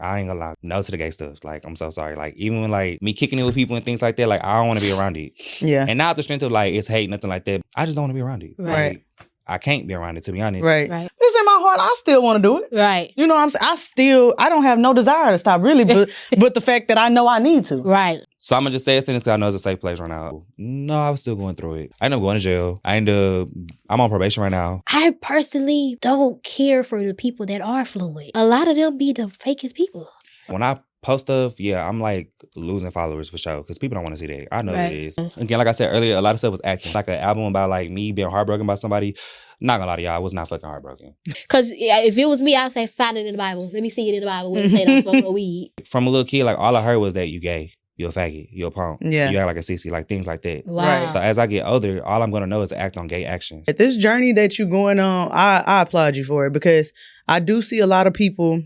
I ain't gonna lie. No to the gay stuff. Like, I'm so sorry. Like, even when, like, me kicking it with people and things like that, like, I don't want to be around it. Yeah. And not the strength of, like, it's hate, nothing like that. I just don't want to be around it. Right. Like, I can't be around it, to be honest. Right. Right. It's in my heart. I still want to do it. Right. You know what I'm saying? I don't have no desire to stop, really, but the fact that I know I need to. Right. So I'm gonna just say it's in this because I know it's a safe place right now. No, I was still going through it. I ended up going to jail. I'm on probation right now. I personally don't care for the people that are fluent. A lot of them be the fakest people. When I post stuff, yeah, I'm like losing followers for sure because people don't want to see that. I know Right. it is. Again, like I said earlier, a lot of stuff was acting. Like an album about like me being heartbroken by somebody. Not gonna lie to y'all, I was not fucking heartbroken. Because if it was me, I would say, find it in the Bible. Let me see it in the Bible when it say don't smoke no weed. From a little kid, like all I heard was that you gay, you a faggot, you a punk, Yeah. you act like a sissy, like things like that. Wow. So as I get older, all I'm gonna know is to act on gay actions. At this journey that you're going on, I applaud you for it because I do see a lot of people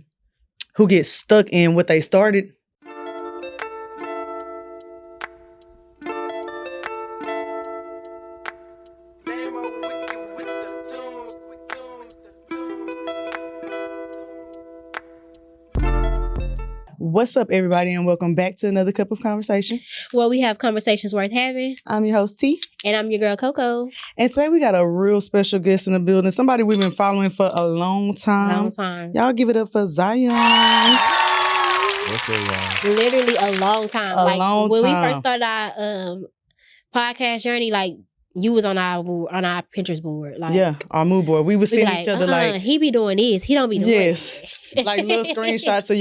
who get stuck in what they started. What's up, everybody, and welcome back to another cup of conversation. Well, we have conversations worth having. I'm your host, T. And I'm your girl, Coco. And today we got a real special guest in the building. Somebody we've been following for a long time. Long time. Y'all give it up for Zion. What's up, y'all? Literally a long time. Long when time. we first started our podcast journey, like you was on our Pinterest board. Like, Yeah, our mood board. We would we be send each other like, he be doing this. He don't be doing yes. that. Like little screenshots of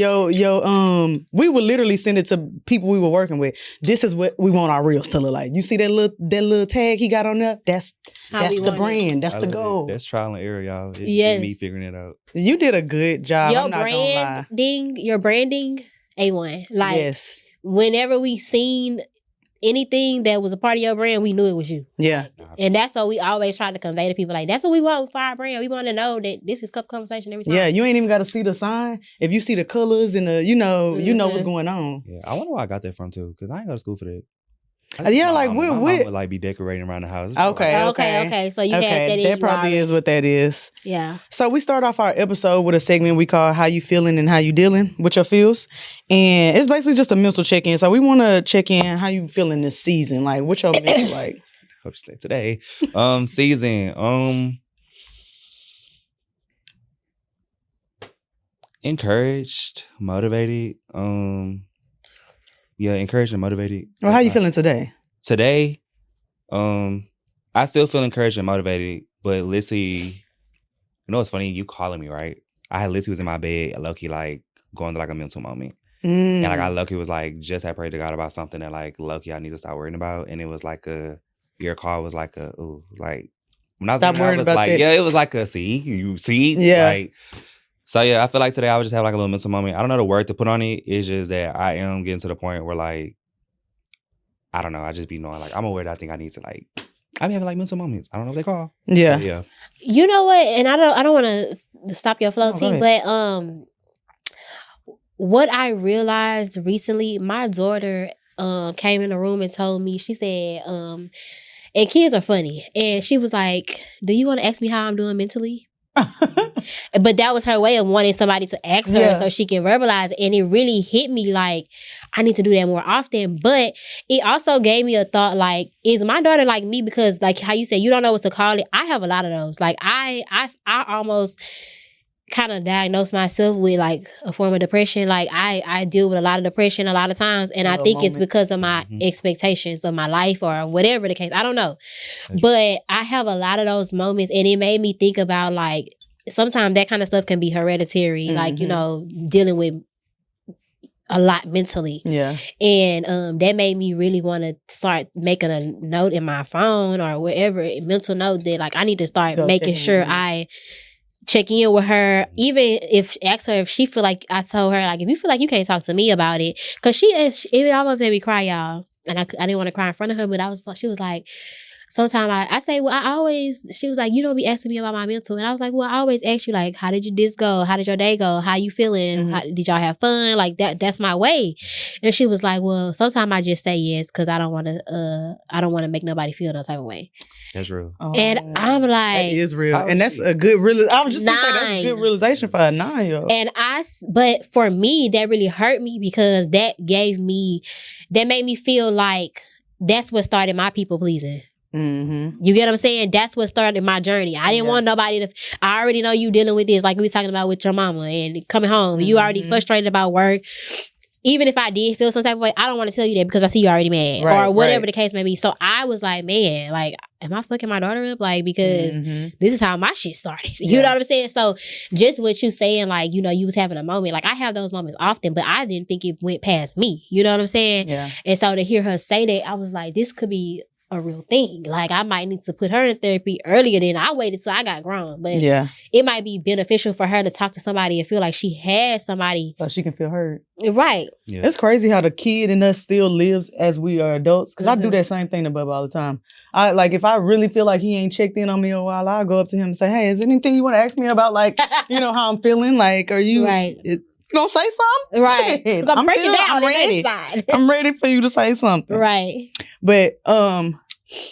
we would literally send it to people we were working with. This is what we want our reels to look like. You see that little tag he got on there? That's we the want it. brand. That's I the love it. goal. That's trial and error, y'all. It's Yes. me figuring it out. You did a good job. Your I'm not gonna lie. your branding, A1. Like Yes. whenever we seen anything that was a part of your brand, we knew it was you. Yeah. And that's what we always try to convey to people. Like, that's what we want for our brand. We want to know that this is Cup Conversation every time. Yeah. You ain't even got to see the sign. If you see the colors and the, you know what's going on. Yeah, I wonder where I got that from too, because I ain't go to school for that. Yeah, like my mom would like be decorating around the house. Okay. So you had that in That you probably already. is what that is. Yeah. So we start off our episode with a segment we call How You Feeling and How You Dealing with Your Feels. And it's basically just a mental check-in. So we want to check in how you feeling this season. Like, what your mental like? Hope you stay today. Season. Encouraged, motivated. Yeah, encouraged and motivated. Well, how you feeling today? Today, I still feel encouraged and motivated, but Lissy, you know what's funny? You calling me, right? I had Lissy was in my bed, low-key, like, going through, like, a mental moment. And, like, I low-key was, like, just had prayed to God about something that, like, low-key I need to stop worrying about. And it was, like, your call was, like, ooh, like, when I was Stop worrying about like, that. yeah, it was, like, you see? Yeah. Like, so, yeah, I feel like today I would just have, like, a little mental moment. I don't know the word to put on it. It's just that I am getting to the point where, like, I don't know. I just be knowing, like, I'm aware that I think I need to, like, I be having, like, mental moments. I don't know what they call. Yeah. But, yeah. You know what? And I don't want to stop your flow, No, T, go but what I realized recently, my daughter came in the room and told me, she said, and kids are funny. And she was like, do you want to ask me how I'm doing mentally? But that was her way of wanting somebody to ask her so she can verbalize it. And it really hit me like, I need to do that more often. But it also gave me a thought like, is my daughter like me? Because like how you said, you don't know what to call it. I have a lot of those. Like I almost kind of diagnosed myself with like a form of depression. Like I deal with a lot of depression a lot of times. And I think it's because of my expectations of my life or whatever the case. I don't know. But I have a lot of those moments and it made me think about like, sometimes that kind of stuff can be hereditary. Like, you know, dealing with a lot mentally. Yeah. And that made me really want to start making a note in my phone or wherever, a mental note that like I need to start making sure I check in with her, even if ask her if she feel like I told her like if you feel like you can't talk to me about it, because it almost made me cry, y'all, and I didn't want to cry in front of her, but she was like, sometimes I say, well, she was like, you don't be asking me about my mental. And I was like, well, I always ask you, like, how did this go? How did your day go? How you feeling? Did y'all have fun? Like that's my way. And she was like, well, sometimes I just say yes because I don't want to make nobody feel no type of way. That's real. And I'm like, that is real. And that's a good I was just gonna say that's a good realization for a 9-year-old. And but for me, that really hurt me because that made me feel like that's what started my people pleasing. Mm-hmm. You get what I'm saying? That's what started my journey. I didn't want nobody to. I already know you dealing with this, like we was talking about with your mama and coming home. You already frustrated about work. Even if I did feel some type of way, I don't want to tell you that because I see you already mad or whatever the case may be. So I was like, man, like, am I fucking my daughter up? Like, because this is how my shit started. You know what I'm saying? So just what you saying, like, you know, you was having a moment. Like, I have those moments often, but I didn't think it went past me. You know what I'm saying? Yeah. And so to hear her say that, I was like, this could be a real thing. Like, I might need to put her in therapy earlier than I waited till I got grown. But it might be beneficial for her to talk to somebody and feel like she has somebody. So she can feel heard. Right. Yeah. It's crazy how the kid in us still lives as we are adults. Because I do that same thing to Bubba all the time. I like, if I really feel like he ain't checked in on me in a while, I'll go up to him and say, hey, is there anything you want to ask me about, like, you know, how I'm feeling? Like, are you... You gonna say something? Right. Because I'm breaking down I'm ready. Inside. I'm ready for you to say something. Right. But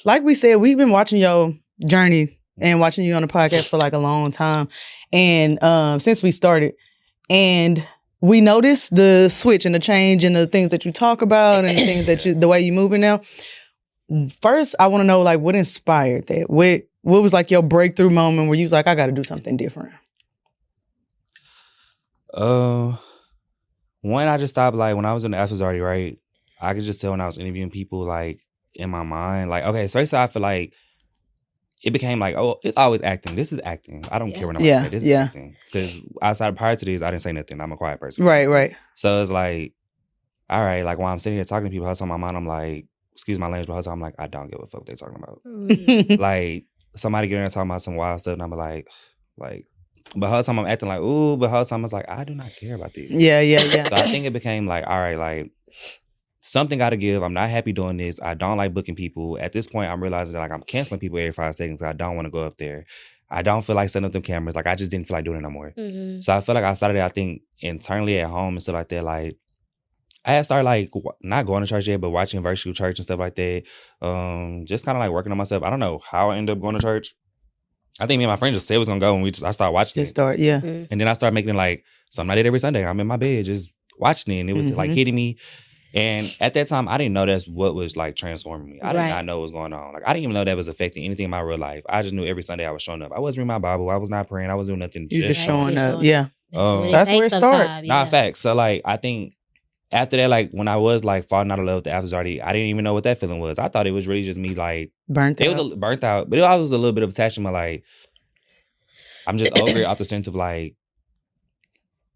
like we said, we've been watching your journey and watching you on the podcast for like a long time. And since we started. And we noticed the switch and the change in the things that you talk about and the things that the way you moving now. First, I want to know, like, what inspired that? What was like your breakthrough moment where you was like, I got to do something different? When I just stopped, like, when I was in the After Zarty, right, I could just tell when I was interviewing people, like, in my mind, like, okay, so I feel like it became like, oh, it's always acting. This is acting. I don't care what I'm saying. This is acting. Because prior to this, I didn't say nothing. I'm a quiet person. Right. So it's like, all right, like, while I'm sitting here talking to people, in my mind, I'm like, excuse my language, but I'm like, I don't give a fuck what they're talking about. Like, somebody getting there talking about some wild stuff, and I'm like, but whole time I'm acting like, ooh, but whole time I was like, I do not care about this. Yeah. So I think it became like, all right, like, something got to give. I'm not happy doing this. I don't like booking people. At this point, I'm realizing that, like, I'm canceling people every 5 seconds. I don't want to go up there. I don't feel like setting up them cameras. Like, I just didn't feel like doing it no more. Mm-hmm. So I feel like I started, I think, internally at home and stuff like that. Like, I had started, like, not going to church yet, but watching virtual church and stuff like that. Just kind of, like, working on myself. I don't know how I ended up going to church. I think me and my friend just said we was going to go, and I started watching it. Mm-hmm. And then I started making it, like, something I did every Sunday. I'm in my bed just watching it, and it was, like, hitting me. And at that time, I didn't know that's what was, like, transforming me. I did not know what was going on. Like, I didn't even know that was affecting anything in my real life. I just knew every Sunday I was showing up. I wasn't reading my Bible. I was not praying. I was doing nothing. You just showing up. Yeah. That's where it started. Nah, facts. So, like, I think after that, like, when I was, like, falling out of love with the After Zarty, I didn't even know what that feeling was. I thought it was really just me, like... burnt out. It was burnt out. But it was a little bit of attachment, like... I'm just over it off the sense of, like...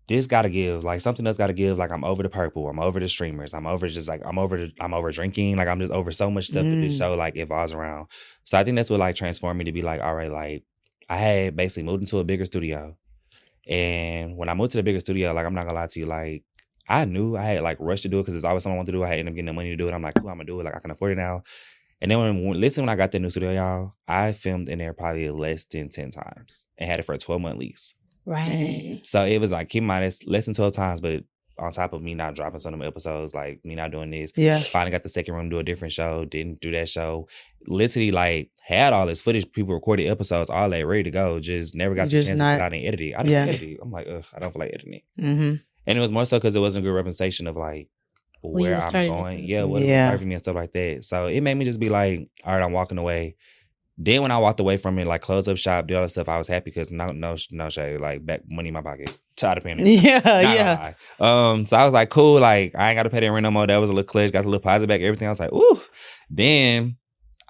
This gotta give, like, something else gotta give. Like, I'm over the purple. I'm over the streamers. I'm over just, like, I'm over drinking. Like, I'm just over so much stuff that this show, like, evolves around. So I think that's what, like, transformed me to be like, all right, like, I had basically moved into a bigger studio. And when I moved to the bigger studio, like, I'm not gonna lie to you, like, I knew I had, like, rushed to do it because it's always something I want to do. I had ended up getting the money to do it. I'm like, cool, I'm gonna do it. Like, I can afford it now. And then when I got that new studio, y'all, I filmed in there probably less than 10 times and had it for a 12-month lease. Right. So it was like, keep in mind, it's less than 12 times, but on top of me not dropping some of them episodes, like me not doing this, finally got the second room to do a different show, didn't do that show. Literally, like, had all this footage, people recorded episodes, all that ready to go, just never got the chance to sit out and edit it. I didn't edit it. I'm like, ugh, I don't feel like editing it. Mm-hmm. And it was more so because it wasn't a good representation of, like, where I'm going. Yeah, what it was serving me and stuff like that. So it made me just be like, all right, I'm walking away. Then when I walked away from it, like, close up shop, did all that stuff, I was happy because no shade, like, back money in my pocket, tired of paying it. Yeah. So I was like, cool, like, I ain't got to pay that rent no more. That was a little clutch, got a little positive back, everything. I was like, ooh. Then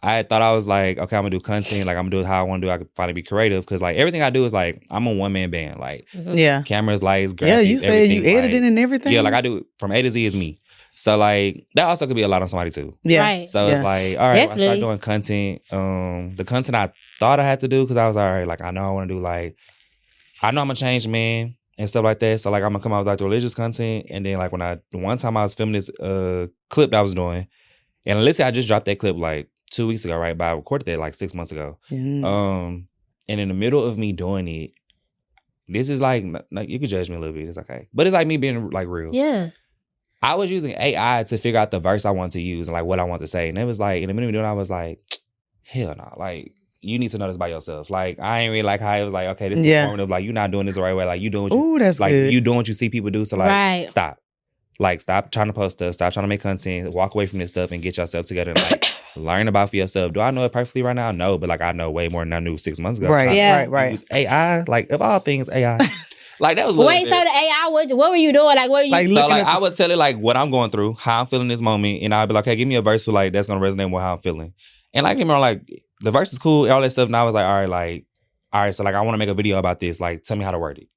I thought I was like, okay, I'm gonna do content, like, I'm gonna do it how I want to do. I could finally be creative because, like, everything I do is like, I'm a one-man band, like, cameras, lights, graphics, yeah. You said you edited, like, and everything. Yeah, like, I do from A to Z is me. So, like, that also could be a lot on somebody too. Yeah. Right. So it's like, all right, I started doing content. The content I thought I had to do because I was all right, like, I know I want to do, like, I know I'm a changed man and stuff like that. So, like, I'm gonna come out with, like, the religious content. And then, like, one time I was filming this clip that I was doing, and literally I just dropped that clip like 2 weeks ago, right? But I recorded that like 6 months ago. Mm. And in the middle of me doing it, this is like you could judge me a little bit. It's okay. But it's like me being like real. Yeah. I was using AI to figure out the verse I want to use and like what I want to say. And it was like, in the middle of doing it, I was like, hell no. Like, you need to know this by yourself. Like, I ain't really like how it was like, okay, this is informative. Like, you're not doing this the right way. Like, you doing what you, that's like, good. you doing what you see people do. So, like, stop. Like, stop trying to post stuff. Stop trying to make content. Walk away from this stuff and get yourself together and, like, learn about for yourself. Do I know it perfectly right now? No. But, like, I know way more than I knew 6 months ago. Right. Use AI. Like, of all things, AI. Like, that was wait, so the AI, what were you doing? Like, what are you like, so like I would tell it like what I'm going through, how I'm feeling this moment, and I'd be like, okay, give me a verse so like that's gonna resonate with how I'm feeling. And like, like the verse is cool, all that stuff. And I was like, all right, so like I want to make a video about this. Like, tell me how to word it.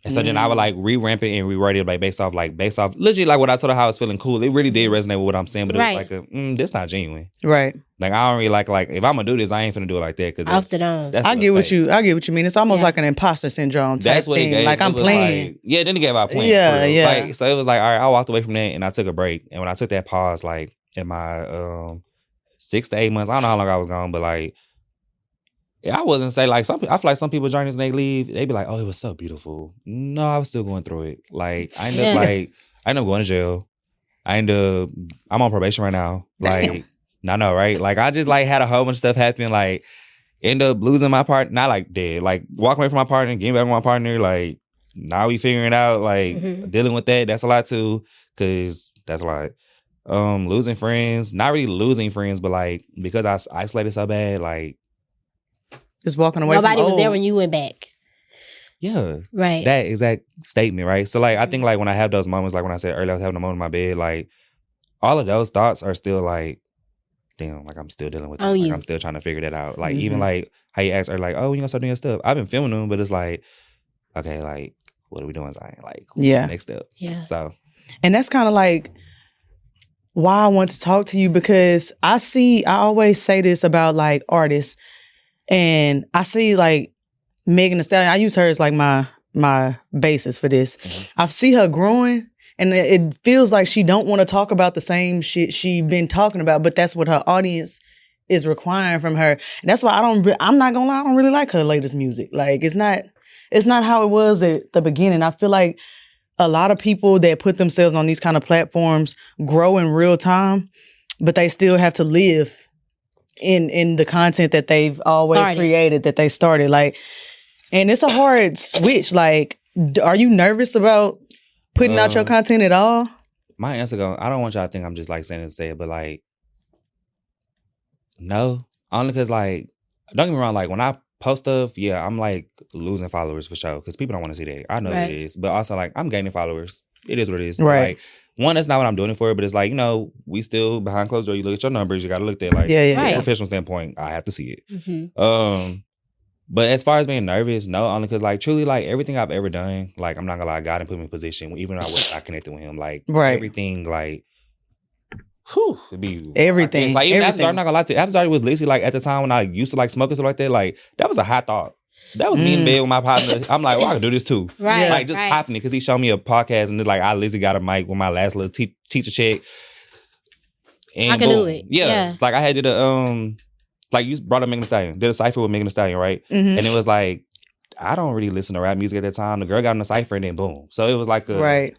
And so then I would like re-ramp it and rewrite it like based off literally like what I told her how I was feeling cool. It really did resonate with what I'm saying, but it was like this not genuine. Right. Like I don't really like if I'm gonna do this, I ain't finna do it like that because off the dome. I get what you mean. It's almost like an imposter syndrome type that's what thing. It gave. Like I'm playing. Like, yeah, then it gave out points. Yeah. Like, so it was like, all right, I walked away from that and I took a break. And when I took that pause, like in my 6 to 8 months, I don't know how long I was gone, but like I wasn't say like I feel like some people journey when they leave, they be like, oh, it was so beautiful. No, I was still going through it. Like I ended up going to jail. I'm on probation right now. Like I know, right? Like I just like had a whole bunch of stuff happen. Like end up losing my partner, not like dead. Like walking away from my partner, getting back with my partner. Like now we figuring it out. Like dealing with that. That's a lot too, because that's a lot. Losing friends, not really losing friends, but like because I isolated so bad, like. Just walking away. Nobody was there when you went back. Yeah. Right. That exact statement, right? So like I think like when I have those moments, like when I said earlier I was having a moment in my bed, like all of those thoughts are still like, damn, like I'm still dealing with it. Like I'm still trying to figure that out. Like even like how you asked her, like, oh, when you gonna start doing your stuff? I've been filming them, but it's like, okay, like what are we doing, Zion? Like what's the next step? Yeah. So and that's kind of like why I want to talk to you, because I always say this about like artists. And I see like Megan Thee Stallion, I use her as like my basis for this. I see her growing and it feels like she don't want to talk about the same shit she been talking about, but that's what her audience is requiring from her. And that's why I'm not gonna lie, I don't really like her latest music. Like it's not how it was at the beginning. I feel like a lot of people that put themselves on these kind of platforms grow in real time, but they still have to live in the content that they've always created, that they started. Like, and it's a hard switch. Like, are you nervous about putting out your content at all? My answer I don't want y'all to think I'm just like saying it to say it, but like, no. Only because like, don't get me wrong, like when I post stuff, yeah, I'm like losing followers for sure because people don't want to see that. I know what it is. But also like, I'm gaining followers. It is what it is. Right. Like, one, that's not what I'm doing it for, but it's like, you know, we still behind closed door. You look at your numbers, you got to look at like, from a professional standpoint, I have to see it. But as far as being nervous, no, only because like truly, like everything I've ever done, like I'm not gonna lie, God didn't put me in a position, even though I was not connected with Him, like everything, like, it'd be everything. Like even After Zarty, I'm not gonna lie to you, After Zarty was literally like at the time when I used to like smoke and stuff like that, like that was a hot thought. That was me in bed with my partner. I'm like, well, I can do this too. Right. Like just popping it because he showed me a podcast and then like I literally got a mic with my last little teacher check. And I can do it. Yeah. Like I had did a like you brought up Megan Thee Stallion. Did a cypher with Megan Thee Stallion, right? And it was like, I don't really listen to rap music at that time. The girl got in the cypher and then boom. So it was like I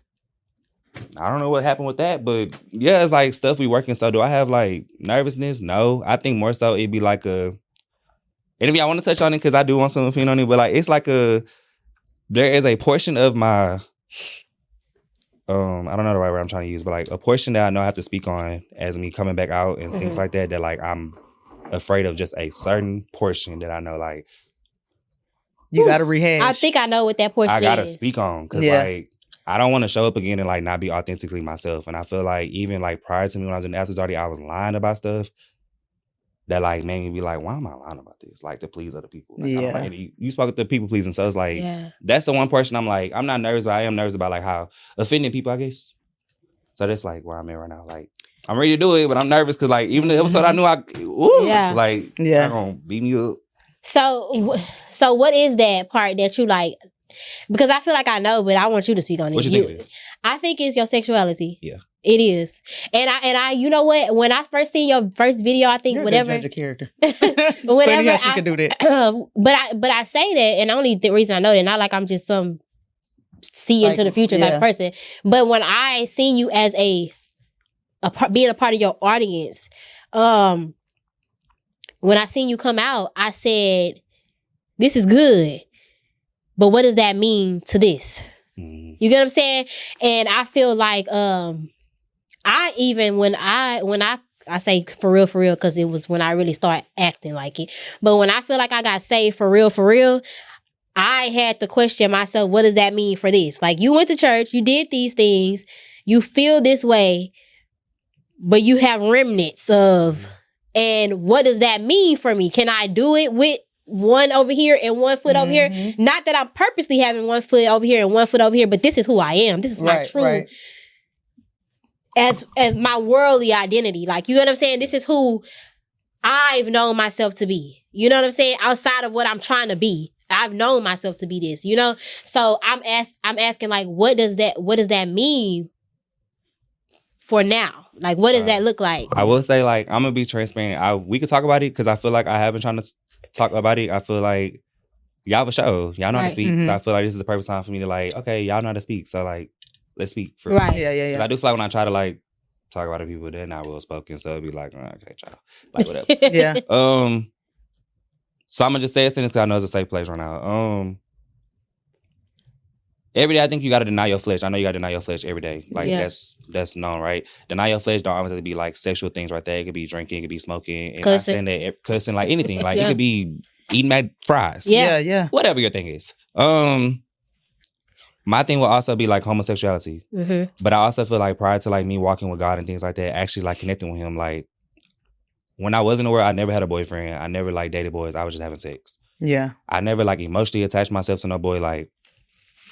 don't know what happened with that, but yeah, it's like stuff we working. So do I have like nervousness? No. I think more so it'd be like and if y'all want to touch on it, because I do want some opinion on it, but like it's like there is a portion of my I don't know the right word I'm trying to use, but like a portion that I know I have to speak on as me coming back out and things like that like I'm afraid of just a certain portion that I know like you gotta rehash. I think I know what that portion is. I gotta speak on because like I don't want to show up again and like not be authentically myself. And I feel like even like prior to me when I was in After Zarty, I was lying about stuff that like made me be like, why am I lying about this? Like to please other people. Like, you spoke at the people pleasing, so it's like that's the one portion I'm like, I'm not nervous, but I am nervous about like how offending people, I guess. So that's like where I'm at right now. Like I'm ready to do it, but I'm nervous because like even the episode I knew they're gonna beat me up. So what is that part that you like? Because I feel like I know, but I want you to speak on it. What you think it is? I think it's your sexuality. Yeah. It is. And I you know what? When I first seen your first video, I think You're whatever a judge of character. It's funny how she could do that. But I say that, and only the reason I know that, not like I'm just some see into the future type person. But when I seen you as being a part of your audience, when I seen you come out, I said, this is good. But what does that mean to this? You get what I'm saying? And I feel like I even when I say for real, because it was when I really started acting like it. But when I feel like I got saved for real, I had to question myself, what does that mean for this? Like, you went to church, you did these things, you feel this way, but you have remnants of, and what does that mean for me? Can I do it with one over here and one foot over here? Not that I'm purposely having one foot over here and one foot over here, but this is who I am. This is my true, as my worldly identity. Like, you know what I'm saying? This is who I've known myself to be. You know what I'm saying? Outside of what I'm trying to be, I've known myself to be this, you know? So I'm asking, like, what does that mean for now? Like, what does that look like? I will say, like, I'm gonna be transparent. We could talk about it because I feel like I have been trying to talk about it. I feel like y'all have a show. Y'all know how to speak. So I feel like this is the perfect time for me to, like, okay, y'all know how to speak. So, like, let's speak. For right. Yeah. I do feel like when I try to, like, talk about it, people, they're not well spoken. So it'd be like, okay, child. Like, whatever. Yeah. So I'm gonna just say it because I know it's a safe place right now. Every day I think you gotta deny your flesh. I know you gotta deny your flesh every day. Like, that's known, right? Deny your flesh don't always have to be like sexual things right there. It could be drinking, it could be smoking, and cussing, like anything. Like it could be eating mad fries. Yeah. Whatever your thing is. My thing will also be like homosexuality. But I also feel like prior to like me walking with God and things like that, actually like connecting with him, like when I was in the world, I never had a boyfriend. I never like dated boys. I was just having sex. Yeah. I never like emotionally attached myself to no boy. Like,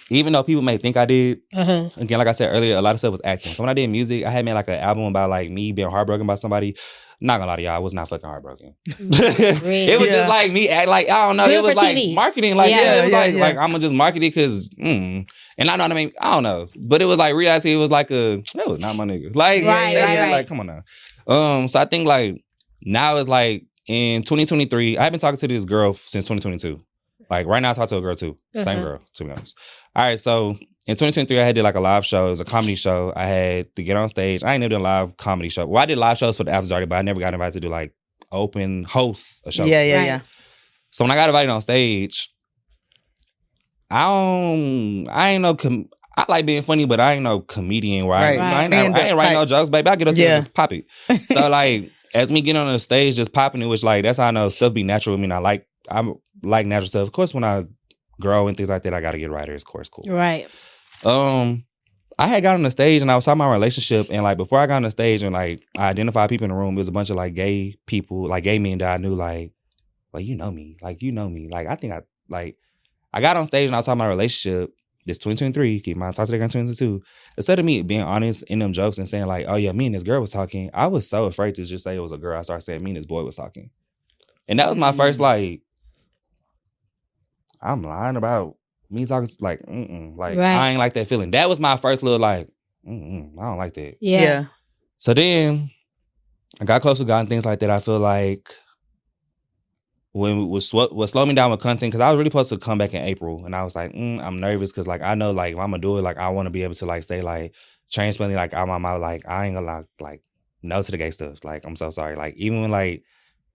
even though people may think I did, again, like I said earlier, a lot of stuff was acting. So when I did music, I had made like an album about like me being heartbroken by somebody. Not gonna lie to y'all, I was not fucking heartbroken. It was just like me act like, I don't know, it was like TV. Marketing. Like, it was like I'm gonna just market it because, and I know what I mean, I don't know. But it was like reality, it was like that was not my nigga. Like, right. Like, come on now. So I think like, now it's like in 2023, I've been talking to this girl since 2022. Like right now I talk to a girl too. Same girl, to be honest. All right, so in 2023, I had did like a live show. It was a comedy show. I had to get on stage. I ain't never done a live comedy show. Well, I did live shows for the After Zarty, but I never got invited to do like open host a show. Yeah. So when I got invited on stage, I like being funny, but I ain't no comedian where I ain't writing no jokes, baby. I get up there and just pop it. So like, as me getting on the stage, just popping it, which like, that's how I know stuff be natural with me. And I like natural stuff. Of course, when I grow and things like that, I got to get writers. Of course, cool. Right. I had got on the stage and I was talking about my relationship. And like, before I got on the stage and like, I identified people in the room, it was a bunch of like gay people, like gay men that I knew, like, well, you know me. Like, I think I got on stage and I was talking about my relationship. This 2023, keep my talk to the girl 2022. Instead of me being honest in them jokes and saying like, oh yeah, me and this girl was talking, I was so afraid to just say it was a girl. I started saying me and this boy was talking. And that was my first like, I'm lying about me talking, like, like, I ain't like that feeling. That was my first little like, I don't like that. Yeah. So then I got close with God and things like that. I feel like when what slowed me down with content, because I was really supposed to come back in April, and I was like, I'm nervous because like I know like if I'm gonna do it, like I want to be able to like say like transparently like out my mouth, like I ain't gonna like no to the gay stuff. Like I'm so sorry. Like even when like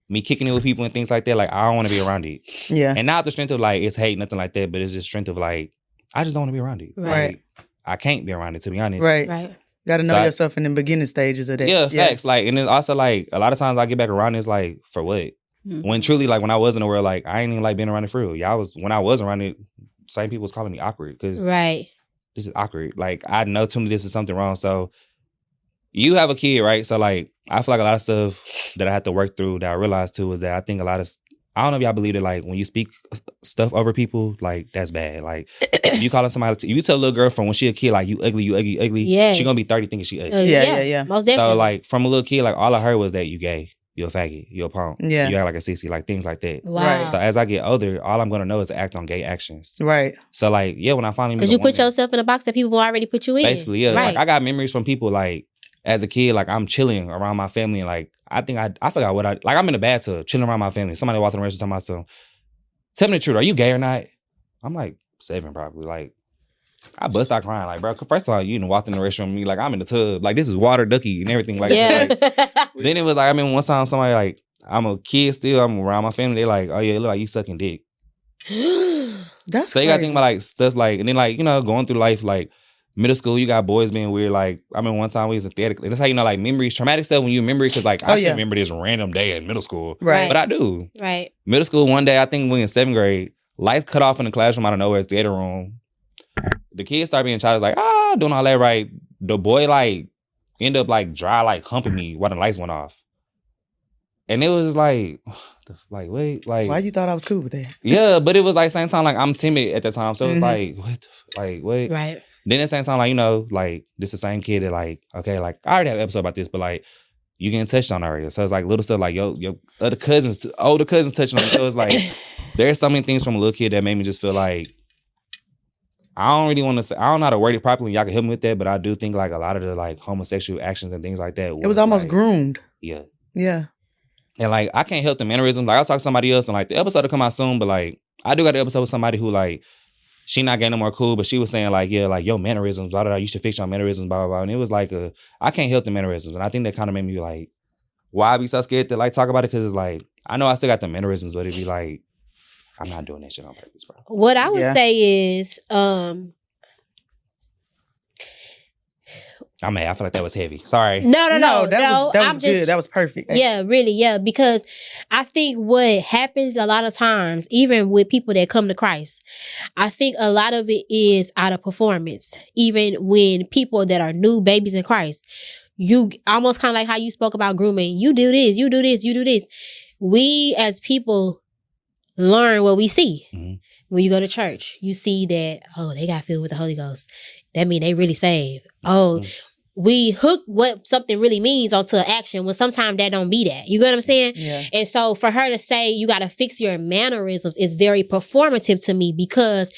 me kicking it with people and things like that, like I don't want to be around it. Yeah. And not the strength of like it's hate, nothing like that, but it's just strength of like I just don't want to be around it. Right. Like, I can't be around it, to be honest. Right. Got to know yourself in the beginning stages of that. Yeah, facts. Like, and then also like a lot of times I get back around it's like for what? When truly, like, when I was in the world, like, I ain't even like being around it for real. When I was around it, same people was calling me awkward because this is awkward. Like, I know to me this is something wrong. So, you have a kid, right? So, like, I feel like a lot of stuff that I had to work through that I realized too is that I think I don't know if y'all believe that, like, when you speak stuff over people, like, that's bad. Like, if you calling somebody, if you tell a little girl from when she a kid, like, you ugly, she gonna be 30 thinking she ugly. Yeah. Most definitely. So, like, from a little kid, like, all I heard was that you gay. You're a faggot. You're a punk. Yeah. You act like a sissy. Like, things like that. Wow. Right. So, as I get older, all I'm going to know is to act on gay actions. Right. So, like, yeah, when I finally... Because you put yourself in a box that people already put you in. Basically, yeah. Right. Like, I got memories from people, like, as a kid, like I'm chilling around my family and like I think I forgot what I'm in the bathtub chilling around my family. Somebody walked in the restroom talking about something. Tell me the truth, are you gay or not? I'm like 7 probably. Like I bust out crying. Like, bro, first of all, you walked in the restroom with me like I'm in the tub. Like this is water ducky and everything like that. Like, then it was like I remember one time somebody like I'm a kid still, I'm around my family, they like, oh yeah, it look like you sucking dick. That's so you gotta think about like stuff like, and then like, going through life, like middle school, you got boys being weird. Like, I remember one time we was in theater. That's how like memories, traumatic stuff when you remember it, because like I should remember this random day in middle school. Right. But I do. Right. Middle school, one day, I think we in 7th grade, lights cut off in the classroom out of nowhere, it's theater room. The kids start being childish, like, doing all that right. The boy like end up like dry, like humping me while the lights went off. And it was like wait, like why you thought I was cool with that? Yeah, but it was like same time like I'm timid at the time, so it's like what? Right. Then at the same time, like like this the same kid that like okay, like I already have an episode about this, but like you getting touched on already. So it's like little stuff like your older cousins touching on me. So it's like there's so many things from a little kid that made me just feel like I don't really want to say, I don't know how to word it properly. Y'all can help me with that, but I do think like a lot of the like homosexual actions and things like that. It was almost like, groomed. Yeah. Yeah. And like I can't help the mannerisms. Like I'll talk to somebody else and like the episode will come out soon, but like I do got an episode with somebody who like she not getting no more cool, but she was saying like, yeah, like your mannerisms, blah, blah, blah, you should fix your mannerisms, blah, blah, blah. And it was like I can't help the mannerisms. And I think that kind of made me like, why I be so scared to like talk about it? Because it's like, I know I still got the mannerisms, but it'd be like, I'm not doing that shit on purpose, bro. What I would say is, I feel like that was heavy. Sorry. No. That was good. That was perfect. Yeah, really, yeah. Because I think what happens a lot of times, even with people that come to Christ, I think a lot of it is out of performance. Even when people that are new babies in Christ, you almost kind of like how you spoke about grooming. You do this, you do this, you do this. We as people learn what we see. Mm-hmm. When you go to church, you see that, oh, they got filled with the Holy Ghost. That means they really saved. Oh, we hook what something really means onto action when sometimes that don't be that. You get what I'm saying? Yeah. And so for her to say you got to fix your mannerisms is very performative to me, because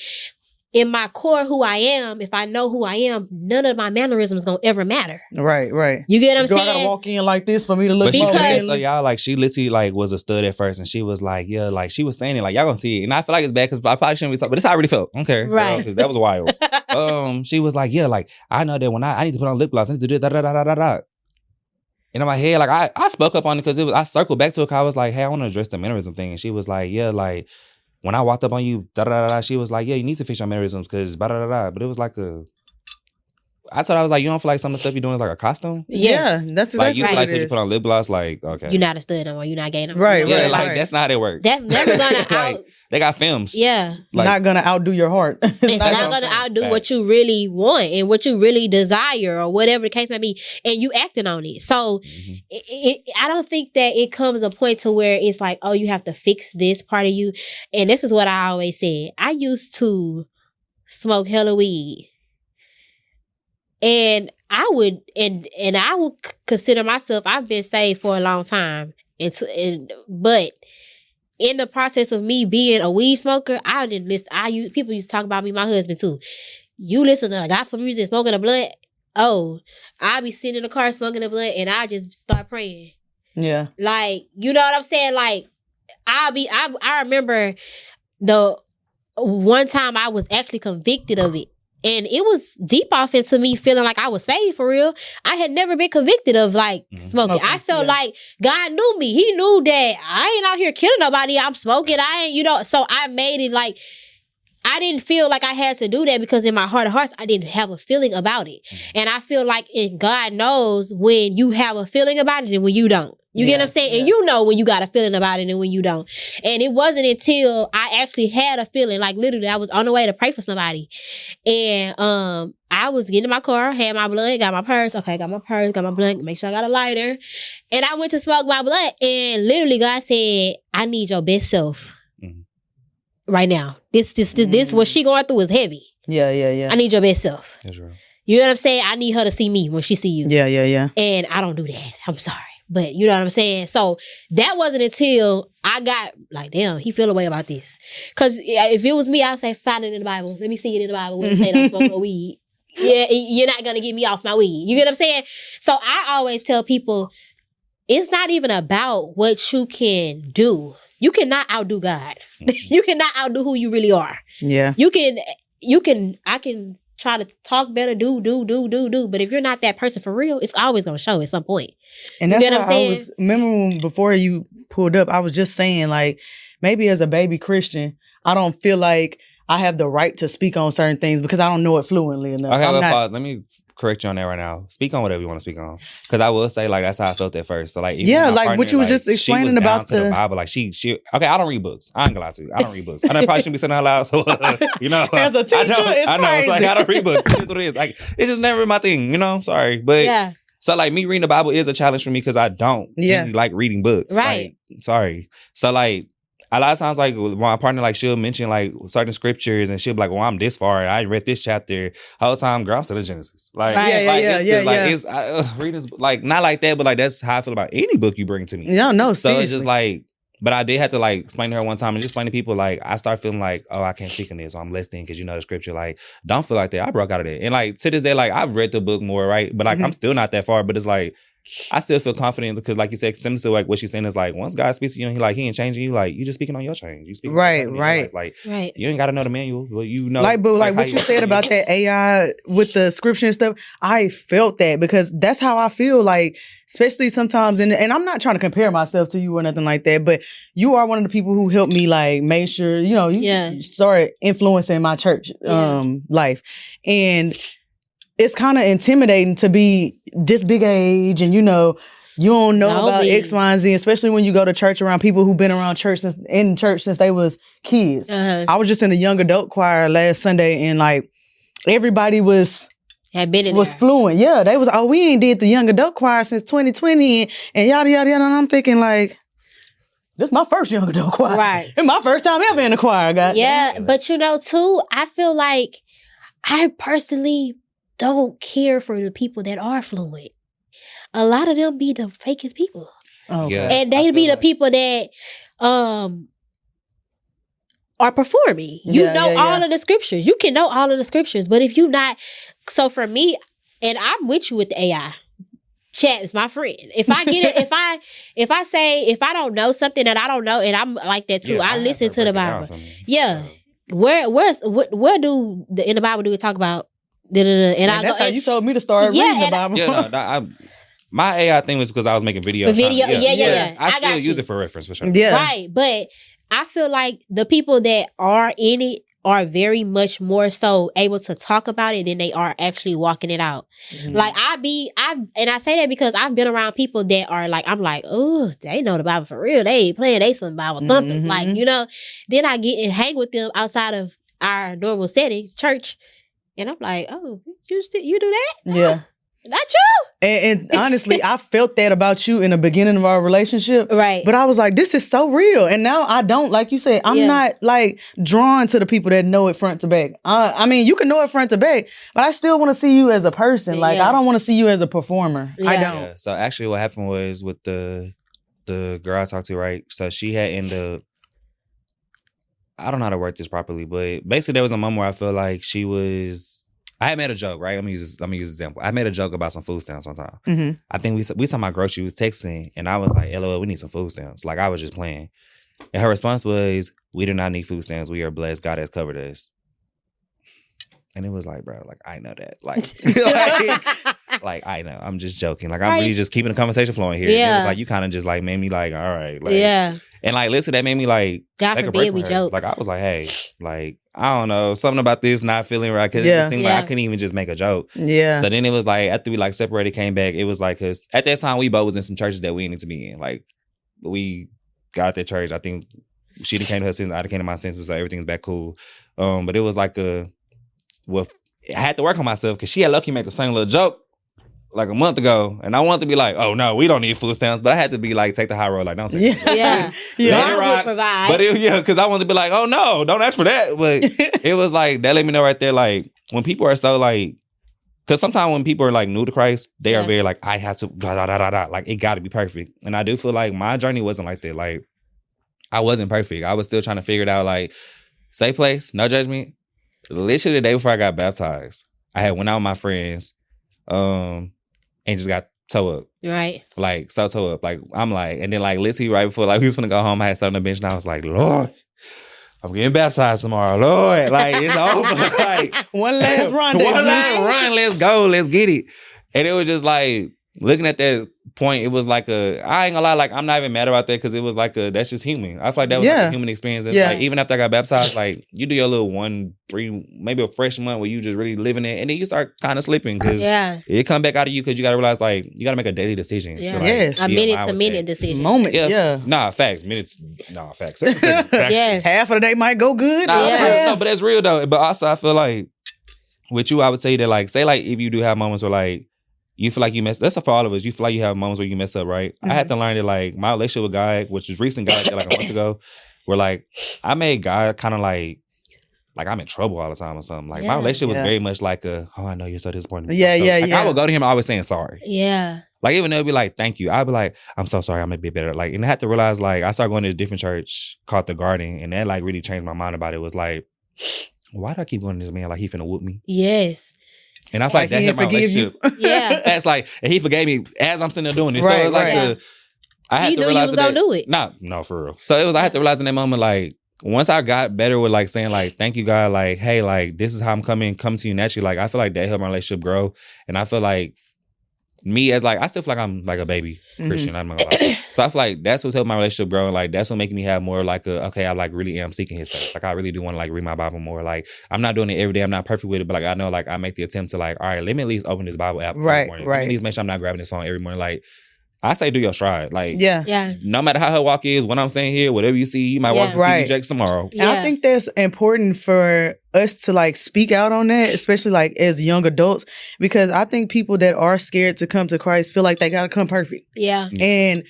in my core, who I am, if I know who I am, none of my mannerisms gonna ever matter. Right. You get what I'm saying? I gotta walk in like this for me to look? But so y'all, like, she literally like was a stud at first, and she was like, yeah, like she was saying it, like y'all gonna see it, and I feel like it's bad because I probably shouldn't be talking, but this is how I really felt. I don't care, right? Because that was wild. She was like, yeah, like I know that when I need to put on lip gloss, I need to do da da da da da da. And in my head, like I spoke up on it because I circled back to it. Cause I was like, hey, I want to address the mannerism thing, and she was like, yeah, like. When I walked up on you, da-da-da-da, she was like, yeah, you need to fix your mannerisms because da-da-da-da. But it was like I told her, I was like, you don't feel like some of the stuff you're doing is like a costume? Yeah, that's exactly like you right. feel like because you put on lip gloss, like, okay. You're not a stud no more. You're not gay no more. Right, yeah, like that's not how they work. That's never gonna like, they got films. Yeah. Like, not gonna outdo your heart. It's not gonna outdo what you really want and what you really desire or whatever the case may be. And you acting on it. So I don't think that it comes a point to where it's like, oh, you have to fix this part of you. And this is what I always said. I used to smoke hella weed. And I would consider myself, I've been saved for a long time. But in the process of me being a weed smoker, I didn't listen. People used to talk about me, my husband too. You listen to gospel music, smoking a blunt. Oh, I be sitting in the car smoking a blunt and I just start praying. Yeah. Like, you know what I'm saying? Like, I remember the one time I was actually convicted of it. And it was deep off into me feeling like I was saved for real. I had never been convicted of like smoking. Okay, I felt like God knew me. He knew that I ain't out here killing nobody. I'm smoking. I ain't, so I made it like, I didn't feel like I had to do that because in my heart of hearts, I didn't have a feeling about it. And I feel like God knows when you have a feeling about it and when you don't. You get what I'm saying? Yeah. And you know when you got a feeling about it and when you don't. And it wasn't until I actually had a feeling, like literally I was on the way to pray for somebody. And I was getting in my car, had my blunt, got my purse. Okay, got my purse, got my blunt, make sure I got a lighter. And I went to smoke my blunt and literally God said, I need your best self right now. This what she going through is heavy. Yeah. I need your best self. That's right. You know what I'm saying? I need her to see me when she see you. Yeah. And I don't do that. I'm sorry. But you know what I'm saying? So that wasn't until I got like, damn, he feel a way about this. Because if it was me, I'd say, find it in the Bible. Let me see it in the Bible where it say don't smoke no weed. Yeah, you're not gonna get me off my weed. You get what I'm saying? So I always tell people, it's not even about what you can do. You cannot outdo God. You cannot outdo who you really are. Yeah. I can try to talk better, do. But if you're not that person for real, it's always gonna show at some point. And that's what I was, remember when, before you pulled up, I was just saying, like, maybe as a baby Christian, I don't feel like I have the right to speak on certain things because I don't know it fluently enough. Okay, pause. Let me correct you on that right now. Speak on whatever you want to speak on. Because I will say, like, that's how I felt at first. So, like, yeah, like partner, what you was just explaining about the Bible. Like, she. Okay, I don't read books. I ain't gonna lie to you. I don't read books. I know I probably shouldn't be saying that out loud. So, you know, as a teacher, I know. Crazy. It's like I don't read books. It's what it is. Like, it's just never my thing. You know, I'm sorry, but yeah. So, like, me reading the Bible is a challenge for me because I don't really like reading books. Right. Like, sorry. So, like, a lot of times, like, my partner, like, she'll mention, like, certain scriptures and she'll be like, well, I'm this far. I read this chapter. Whole time, girl, I'm still in Genesis. Like, reading, like, not like that, but, like, that's how I feel about any book you bring to me. No, so seriously. It's just, like, but I did have to, like, explain to her one time and just explain to people, like, I start feeling like, oh, I can't speak on this, or I'm listening because you know the scripture. Like, don't feel like that. I broke out of that. And, like, to this day, like, I've read the book more, right? But, like, I'm still not that far. But it's like, I still feel confident because, like you said, similar to like what she's saying is like, once God speaks to you and he ain't changing you, like, you just speaking on your change. You speaking right. Like, you ain't got to know the manual, but you know. Like, but like what you said about that AI with the scripture and stuff, I felt that because that's how I feel. Like, especially sometimes, and I'm not trying to compare myself to you or nothing like that, but you are one of the people who helped me like make sure, you know, you started influencing my church life, and it's kind of intimidating to be this big age and, you know, you don't know about X, Y, and Z, especially when you go to church around people who've been around church since they was kids. I was just in the young adult choir last Sunday and like everybody was fluent. Yeah, they was, we ain't did the young adult choir since 2020 and yada, yada, yada. And I'm thinking like, this is my first young adult choir. Right. It's my first time ever in a choir, guys. Yeah, but you know, too, I feel like I personally don't care for the people that are fluent. A lot of them be the fakest people. Okay. Yeah, and they be the people that are performing. You know all of the scriptures. You can know all of the scriptures, but if you not, so for me, and I'm with you with the AI. Chat is my friend. If I get it, if I say, if I don't know something that I don't know, and I'm like that too, I listen to the Bible. Yeah. Where do in the Bible do we talk about? And that's how you told me to start reading the Bible. Yeah, my AI thing was because I was making videos. I still use it for reference for sure. Yeah. Right. But I feel like the people that are in it are very much more so able to talk about it than they are actually walking it out. Mm-hmm. Like and I say that because I've been around people that are like, I'm like, oh, they know the Bible for real. They ain't playing, they some Bible thumpers. Mm-hmm. Like, you know, then I get and hang with them outside of our normal setting, church. And I'm like, oh, you do that? Yeah. Not you. And honestly, I felt that about you in the beginning of our relationship. Right. But I was like, this is so real. And now I don't, like you said, I'm not like drawn to the people that know it front to back. I mean, you can know it front to back, but I still want to see you as a person. Like, I don't want to see you as a performer. I don't. Yeah. So actually what happened was with the girl I talked to, right? So she had ended up, I don't know how to work this properly, but basically there was a moment where I feel like I had made a joke, right? Let me use an example. I made a joke about some food stamps one time. Mm-hmm. I think we talking about groceries. She was texting, and I was like, LOL, we need some food stamps. Like, I was just playing. And her response was, we do not need food stamps. We are blessed. God has covered us. And it was like, bro, like, I know that. Like I know. I'm just joking. Like, I'm really just keeping the conversation flowing here. Yeah. It was like, you kind of just like made me like, all right. Like, yeah. And like, listen, that made me like, God forbid we joke. Like, I was like, hey, like, I don't know, something about this not feeling right. Cause it seemed like I couldn't even just make a joke. Yeah. So then it was like, after we like separated, came back, it was like, cause at that time we both was in some churches that we didn't need to be in. Like, we got that church. I think she came to her senses, I came to my senses, so everything's back cool. But it was like I had to work on myself because she had lucky make the same little joke like a month ago, and I wanted to be like, oh no, we don't need food stamps, but I had to be like, take the high road, like, don't say yeah. God would provide. But because I wanted to be like, oh no, don't ask for that. But it was like, that let me know right there, like, when people are so like, because sometimes when people are like new to Christ, they are very like, I have to like, it got to be perfect. And I do feel like my journey wasn't like that. Like, I wasn't perfect. I was still trying to figure it out, like, safe place, no judgment. Literally the day before I got baptized, I had went out with my friends, and just got toe up. Right. Like, so toe up. Like, I'm like, and then like literally right before like we was gonna go home, I had something on the bench and I was like, Lord, I'm getting baptized tomorrow. Lord, like it's over. Like one last run. one last run. Let's go. Let's get it. And it was just like looking at that point, it was like I ain't gonna lie, like I'm not even mad about that because it was like that's just human. I feel like that was like a human experience. And like even after I got baptized, like you do your little 1, 3, maybe a fresh month where you just really living it, and then you start kind of slipping because it come back out of you because you gotta realize like you gotta make a daily decision. Yeah. To, like, a minute to minute decision. Moment. Yeah. Nah, facts. Minutes. Nah, facts. Yeah. Half of the day might go good. Nah, no, but that's real though. But also I feel like with you, I would say that like say like if you do have moments where like you feel like you mess. That's for all of us. You feel like you have moments where you mess up, right? I had to learn that like my relationship with God, which is recent, got like a month ago, where like I made God kind of like I'm in trouble all the time or something. Like my relationship was very much like I know you're so disappointed. Yeah. I would go to him always saying sorry. Yeah. Like even they'll be like, thank you. I'd be like, I'm so sorry, I'm gonna be better. Like, and I had to realize like I started going to a different church called The Garden, and that like really changed my mind about it. It was like, why do I keep going to this man like he finna whoop me? Yes. And I feel like that hit my relationship. Yeah. That's like, and he forgave me as I'm sitting there doing it. So it was like, I had to realize that. Do it. No, for real. So it was, I had to realize in that moment, like, once I got better with like saying like, thank you God, like, hey, like, this is how I'm come to you naturally. Like, I feel like that helped my relationship grow. And I feel like me as like, I still feel like I'm like a baby Christian. I'm not gonna lie. So I feel like that's what's helped my relationship grow. And like, that's what making me have more like I like really am seeking his face. Like I really do want to like read my Bible more. Like I'm not doing it every day. I'm not perfect with it, but like I know like I make the attempt to like, all right, let me at least open this Bible app every morning. Let me at least make sure I'm not grabbing this phone every morning. Like I say do your stride. Like no matter how her walk is, what I'm saying here, whatever you see, you might walk to TD Jakes tomorrow. And I think that's important for us to like speak out on that, especially like as young adults, because I think people that are scared to come to Christ feel like they gotta come perfect. Yeah. And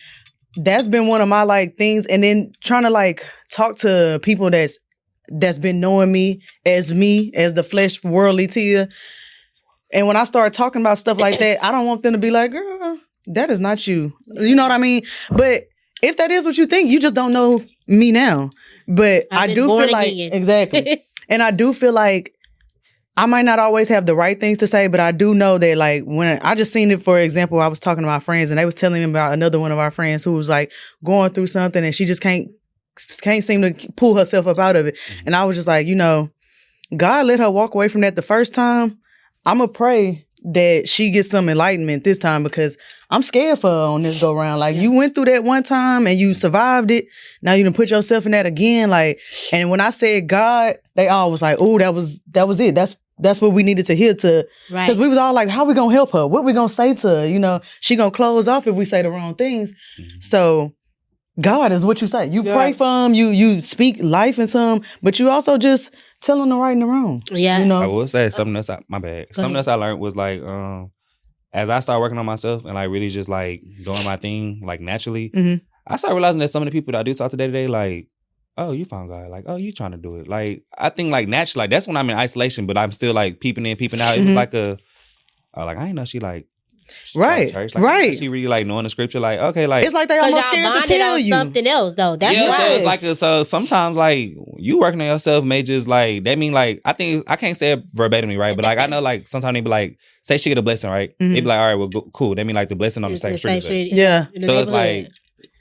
that's been one of my like things. And then trying to like talk to people that's been knowing me as the flesh worldly Tia. And when I start talking about stuff like that, I don't want them to be like, girl, that is not you. You know what I mean? But if that is what you think, you just don't know me now. But I do feel like exactly. And I do feel like I might not always have the right things to say, but I do know that like when I just seen it, for example, I was talking to my friends and they was telling me about another one of our friends who was like going through something and she just can't seem to pull herself up out of it. And I was just like, you know, God let her walk away from that the first time. I'm going to pray that she gets some enlightenment this time because I'm scared for her on this go round. Like you went through that one time and you survived it. Now you done put yourself in that again. Like, and when I said God, they all was like, oh, that was it. That's what we needed to hear to, because we was all like, how we gonna help her? What we gonna say to her? You know, she gonna close off if we say the wrong things. So God is what you say. You pray for them, you speak life into them, but you also just tell them the right and the wrong. Yeah. You know? I will say something else, my bad. Something else I learned was like, as I started working on myself and like really just like doing my thing like naturally, I started realizing that some of the people that I do talk to day, like, oh, you found God. Like, oh, you trying to do it. Like, I think like naturally, like that's when I'm in isolation, but I'm still like peeping in, peeping out. It was like like I ain't know she like right, church. Like, she really like knowing the scripture. Like, okay, like it's like they almost scared to tell you something else though. That's so it's like so sometimes like you working on yourself may just like that mean like I think I can't say it verbatimly right, but like I know like sometimes they be like say she get a blessing right, they be like all right, well cool. That mean like the blessing on the same street. Yeah, so it's like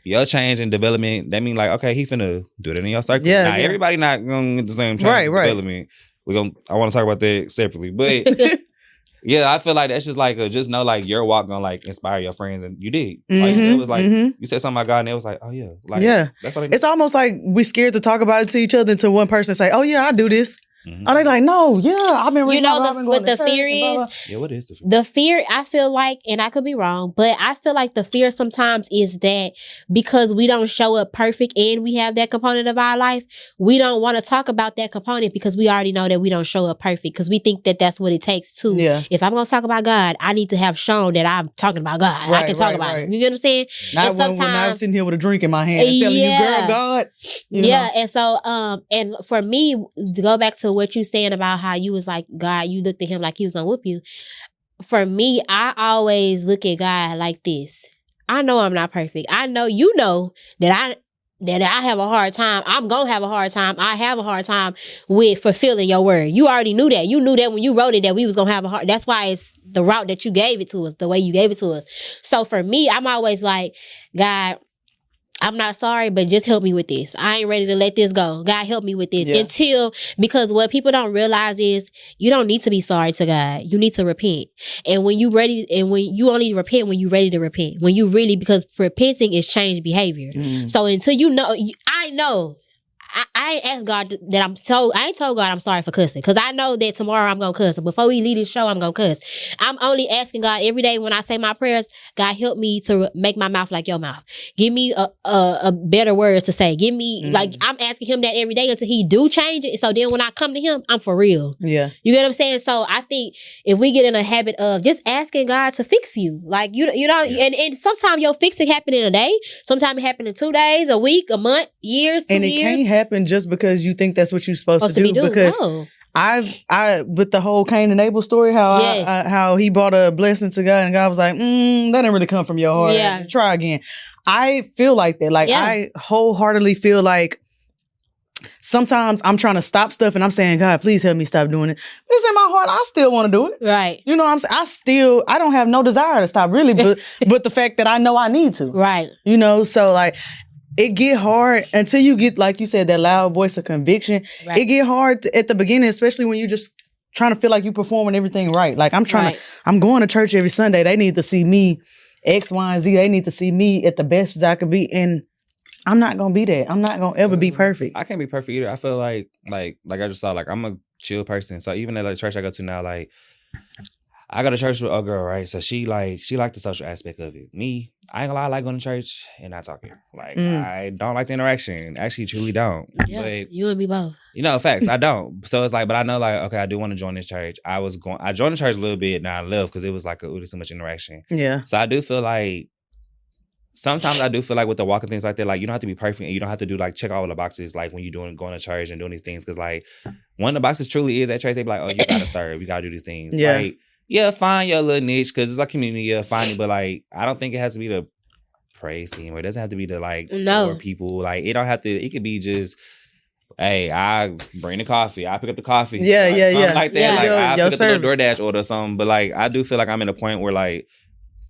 your change and development. That mean like okay, he finna do that in your circle. Yeah, now everybody not gonna get the same change and development. I want to talk about that separately, but. Yeah, I feel like that's just like just know like your walk gonna like inspire your friends, and you did. Like it was like you said something about God, and it was like, oh yeah, like that's what it's almost like we scared to talk about it to each other until one person say, oh yeah, I do this. Oh, they like, no, I've been reading. You know what the fear is? Blah, blah. Yeah, what is the fear? The fear, I feel like, and I could be wrong, but I feel like the fear sometimes is that because we don't show up perfect and we have that component of our life, we don't want to talk about that component because we already know that we don't show up perfect because we think that that's what it takes to. Yeah. If I'm going to talk about God, I need to have shown that I'm talking about God. I can talk about it. You get what I'm saying? Not when I'm sitting here with a drink in my hand and telling you, girl, God. You know? And so, and for me, to go back to what you saying about how you was like, God, you looked at him like he was gonna whoop you. For me, I always look at God like this. I know I'm not perfect. I know you know that that I have a hard time. I'm going to have a hard time. I have a hard time with fulfilling your word. You already knew that. You knew that when you wrote it that we was going to have a hard. That's why it's the route that you gave it to us, the way you gave it to us. So for me, I'm always like, God, I'm not sorry, but just help me with this. I ain't ready to let this go. God, help me with this. Because what people don't realize is you don't need to be sorry to God. You need to repent. And when you only repent when you ready to repent. When you really, because repenting is changed behavior. So until you know, I know. I ain't asked God I ain't told God I'm sorry for cussing. Because I know that tomorrow I'm going to cuss. Before we leave this show, I'm going to cuss. I'm only asking God every day when I say my prayers, God, help me to make my mouth like your mouth. Give me a better words to say. Give me, like, I'm asking him that every day until he do change it. So then when I come to him, I'm for real. Yeah. You get what I'm saying? So I think if we get in a habit of just asking God to fix you, like, you know, and sometimes your fixing happen in a day. Sometimes it happen in 2 days, a week, a month, years, 2 years. And it can't happen just because you think that's what you're supposed to do. Because I with the whole Cain and Abel story, how he brought a blessing to God and God was like, that didn't really come from your heart. Yeah. Try again. I feel like that. Like I wholeheartedly feel like sometimes I'm trying to stop stuff and I'm saying, God, please help me stop doing it. But it's in my heart, I still want to do it. Right. You know what I'm saying? I don't have no desire to stop really, but the fact that I know I need to. Right. You know, so like it get hard until you get, like you said, that loud voice of conviction. Right. It get hard at the beginning, especially when you just trying to feel like you performing everything right. Like I'm going to church every Sunday. They need to see me X, Y, and Z. They need to see me at the best as I could be. And I'm not going to be that. I'm not going to ever be perfect. I can't be perfect either. I feel like I just saw, like, I'm a chill person. So even at the church I go to now, like, I go to church with a girl, right? So she like the social aspect of it. Me, I ain't gonna lie, I like going to church and not talking. Like, I don't like the interaction. Actually, truly don't. Yeah, but, you and me both. You know, facts, I don't. So it's like, but I know, like, okay, I do want to join this church. I joined the church a little bit, now I left because it was like, it was too much interaction. Yeah. So I do feel like, sometimes I do feel like with the walking things like that, like, you don't have to be perfect and you don't have to do, like, check all the boxes, like, when you're going to church and doing these things. Because, like, one of the boxes truly is at church, they be like, oh, you got to serve. You got to do these things. Yeah. Like, yeah, find your little niche because it's like community. Yeah, find it. But, like, I don't think it has to be the praise team or it doesn't have to be the, like, poor people. Like, it don't have to, it could be just, hey, I bring the coffee. I pick up the coffee. Yeah, like, yeah. Like that. Yeah. Like, I pick up the little DoorDash order or something. But, like, I do feel like I'm in a point where, like,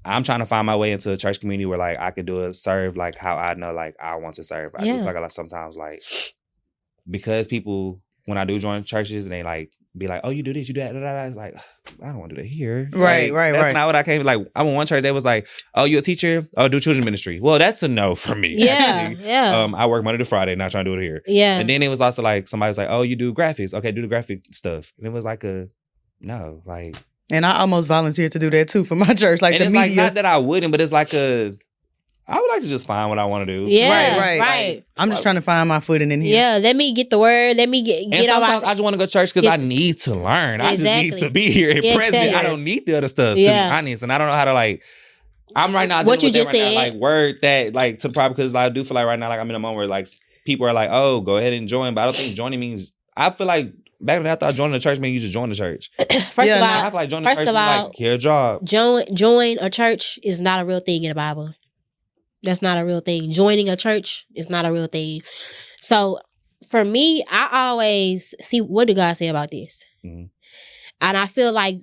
I'm trying to find my way into a church community where, like, I could serve, like, how I know, like, I want to serve. I do feel like sometimes, like, because people, when I do join churches and they, like, be like, oh, you do this, you do that, it's like, I don't want to do that here. Right. That's not what I came, like, I went one church that was like, oh, you a teacher? Oh, do children's ministry. Well, that's a no for me, actually. Yeah. I work Monday to Friday, not trying to do it here. Yeah. And then it was also like, somebody was like, oh, you do graphics. Okay, do the graphic stuff. And it was like no, like. And I almost volunteered to do that too for my church. Like, and it's like, not that I wouldn't, but it's like I would like to just find what I want to do. Yeah, right. Like, I'm just trying to find my footing in here. Yeah, let me get the word. Let me get sometimes I just want to go to church because I need to learn. I just need to be here and present. I don't need the other stuff, to be honest. And I don't know how to, like, I'm right now what you just said. Now, like, word that, like, to the problem, because I do feel like right now, like, I'm in a moment where, like, people are like, oh, go ahead and join. But I don't think joining means, I feel like back then I thought joining the church means you just join the church. First of all, I feel like joining the church means, like, get a job. Join a church is not a real thing in the Bible. That's not a real thing. Joining a church is not a real thing. So for me, I always see, what did God say about this? Mm-hmm. And I feel like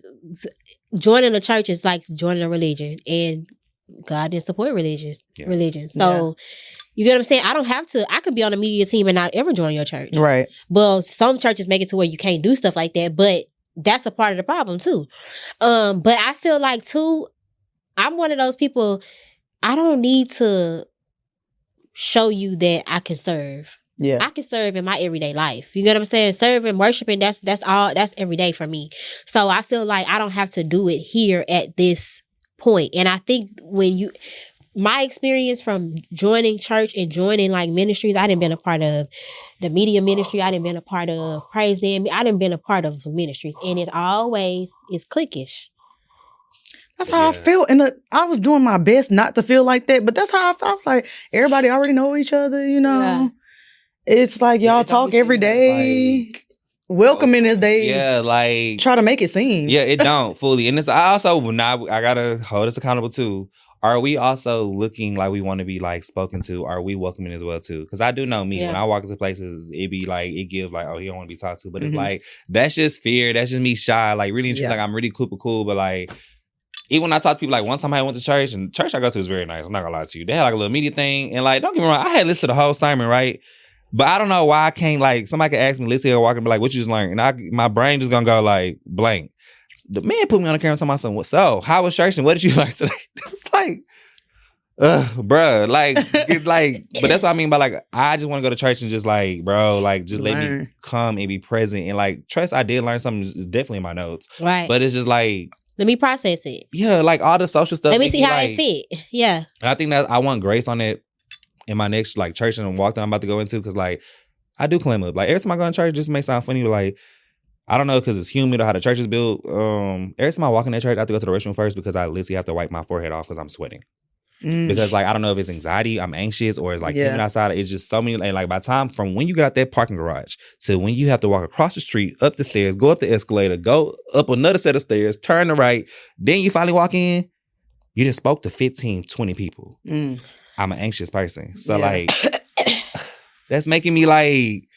joining a church is like joining a religion, and God didn't support religion. So you get what I'm saying? I don't have to, I could be on a media team and not ever join your church. Right. Well, some churches make it to where you can't do stuff like that, but that's a part of the problem too. But I feel like too, I'm one of those people, I don't need to show you that I can serve. Yeah. I can serve in my everyday life. You get what I'm saying? Serving, worshiping, that's every day for me. So I feel like I don't have to do it here at this point. And I think my experience from joining church and joining, like, ministries, I done been a part of the media ministry. I done been a part of Praise Them. I done been a part of some ministries. And it always is cliquish. That's how I felt. And I was doing my best not to feel like that. But that's how I felt. I was like, everybody already know each other, you know. Yeah. It's like y'all talk every day. Like, welcoming as they like try to make it seem. Yeah, it don't fully. And I also, I gotta hold us accountable too. are we also looking like we want to be like spoken to? Are we welcoming as well too? Because I do know me, when I walk into places, it be like, it gives like, oh, he don't want to be talked to. But it's like, that's just fear. That's just me shy. Like really and truly, like I'm really cool. But like, even when I talk to people, like one time I went to church, and church I go to is very nice. I'm not gonna lie to you. They had like a little media thing, and like, don't get me wrong, I had listened to the whole sermon, right? But I don't know why I can't, like, somebody could ask me, listen here, walking, be like, what you just learned? And my brain just gonna go like blank. The man put me on the camera and told my son, so how was church and what did you learn today? It's like, bruh, like, but that's what I mean by like, I just want to go to church and just like, bro, like, just let me come and be present and like, trust I did learn something is definitely in my notes. Right. But it's just like, let me process it. Yeah, like all the social stuff. Let me see how it fit. Yeah. And I think that I want grace on it in my next like church and walk that I'm about to go into, because like I do clam up. Like every time I go to church, it just may sound funny, but like I don't know, because it's humid or how the church is built. Every time I walk in that church, I have to go to the restroom first because I literally have to wipe my forehead off because I'm sweating. Because like I don't know if it's anxiety, I'm anxious, or it's like humid outside. It's just so many, and like by the time from when you get out that parking garage to when you have to walk across the street, up the stairs, go up the escalator, go up another set of stairs, turn to right, then you finally walk in, you just spoke to 15, 20 people. I'm an anxious person. So like that's making me like,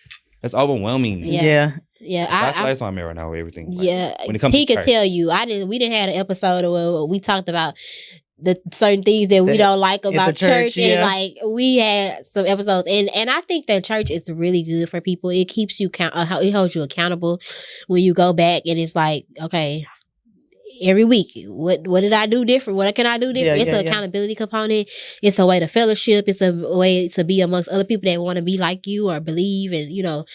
that's overwhelming. Yeah. That's why I'm here right now with everything. Like, when it comes he to could tell you. We didn't have an episode where we talked about the certain things that we don't like about church, and like we had some episodes, and I think that church is really good for people. It keeps you it holds you accountable when you go back, and it's like, okay, every week, what did I do different? What can I do different? It's an accountability component. It's a way to fellowship. It's a way to be amongst other people that want to be like you or believe, and you know.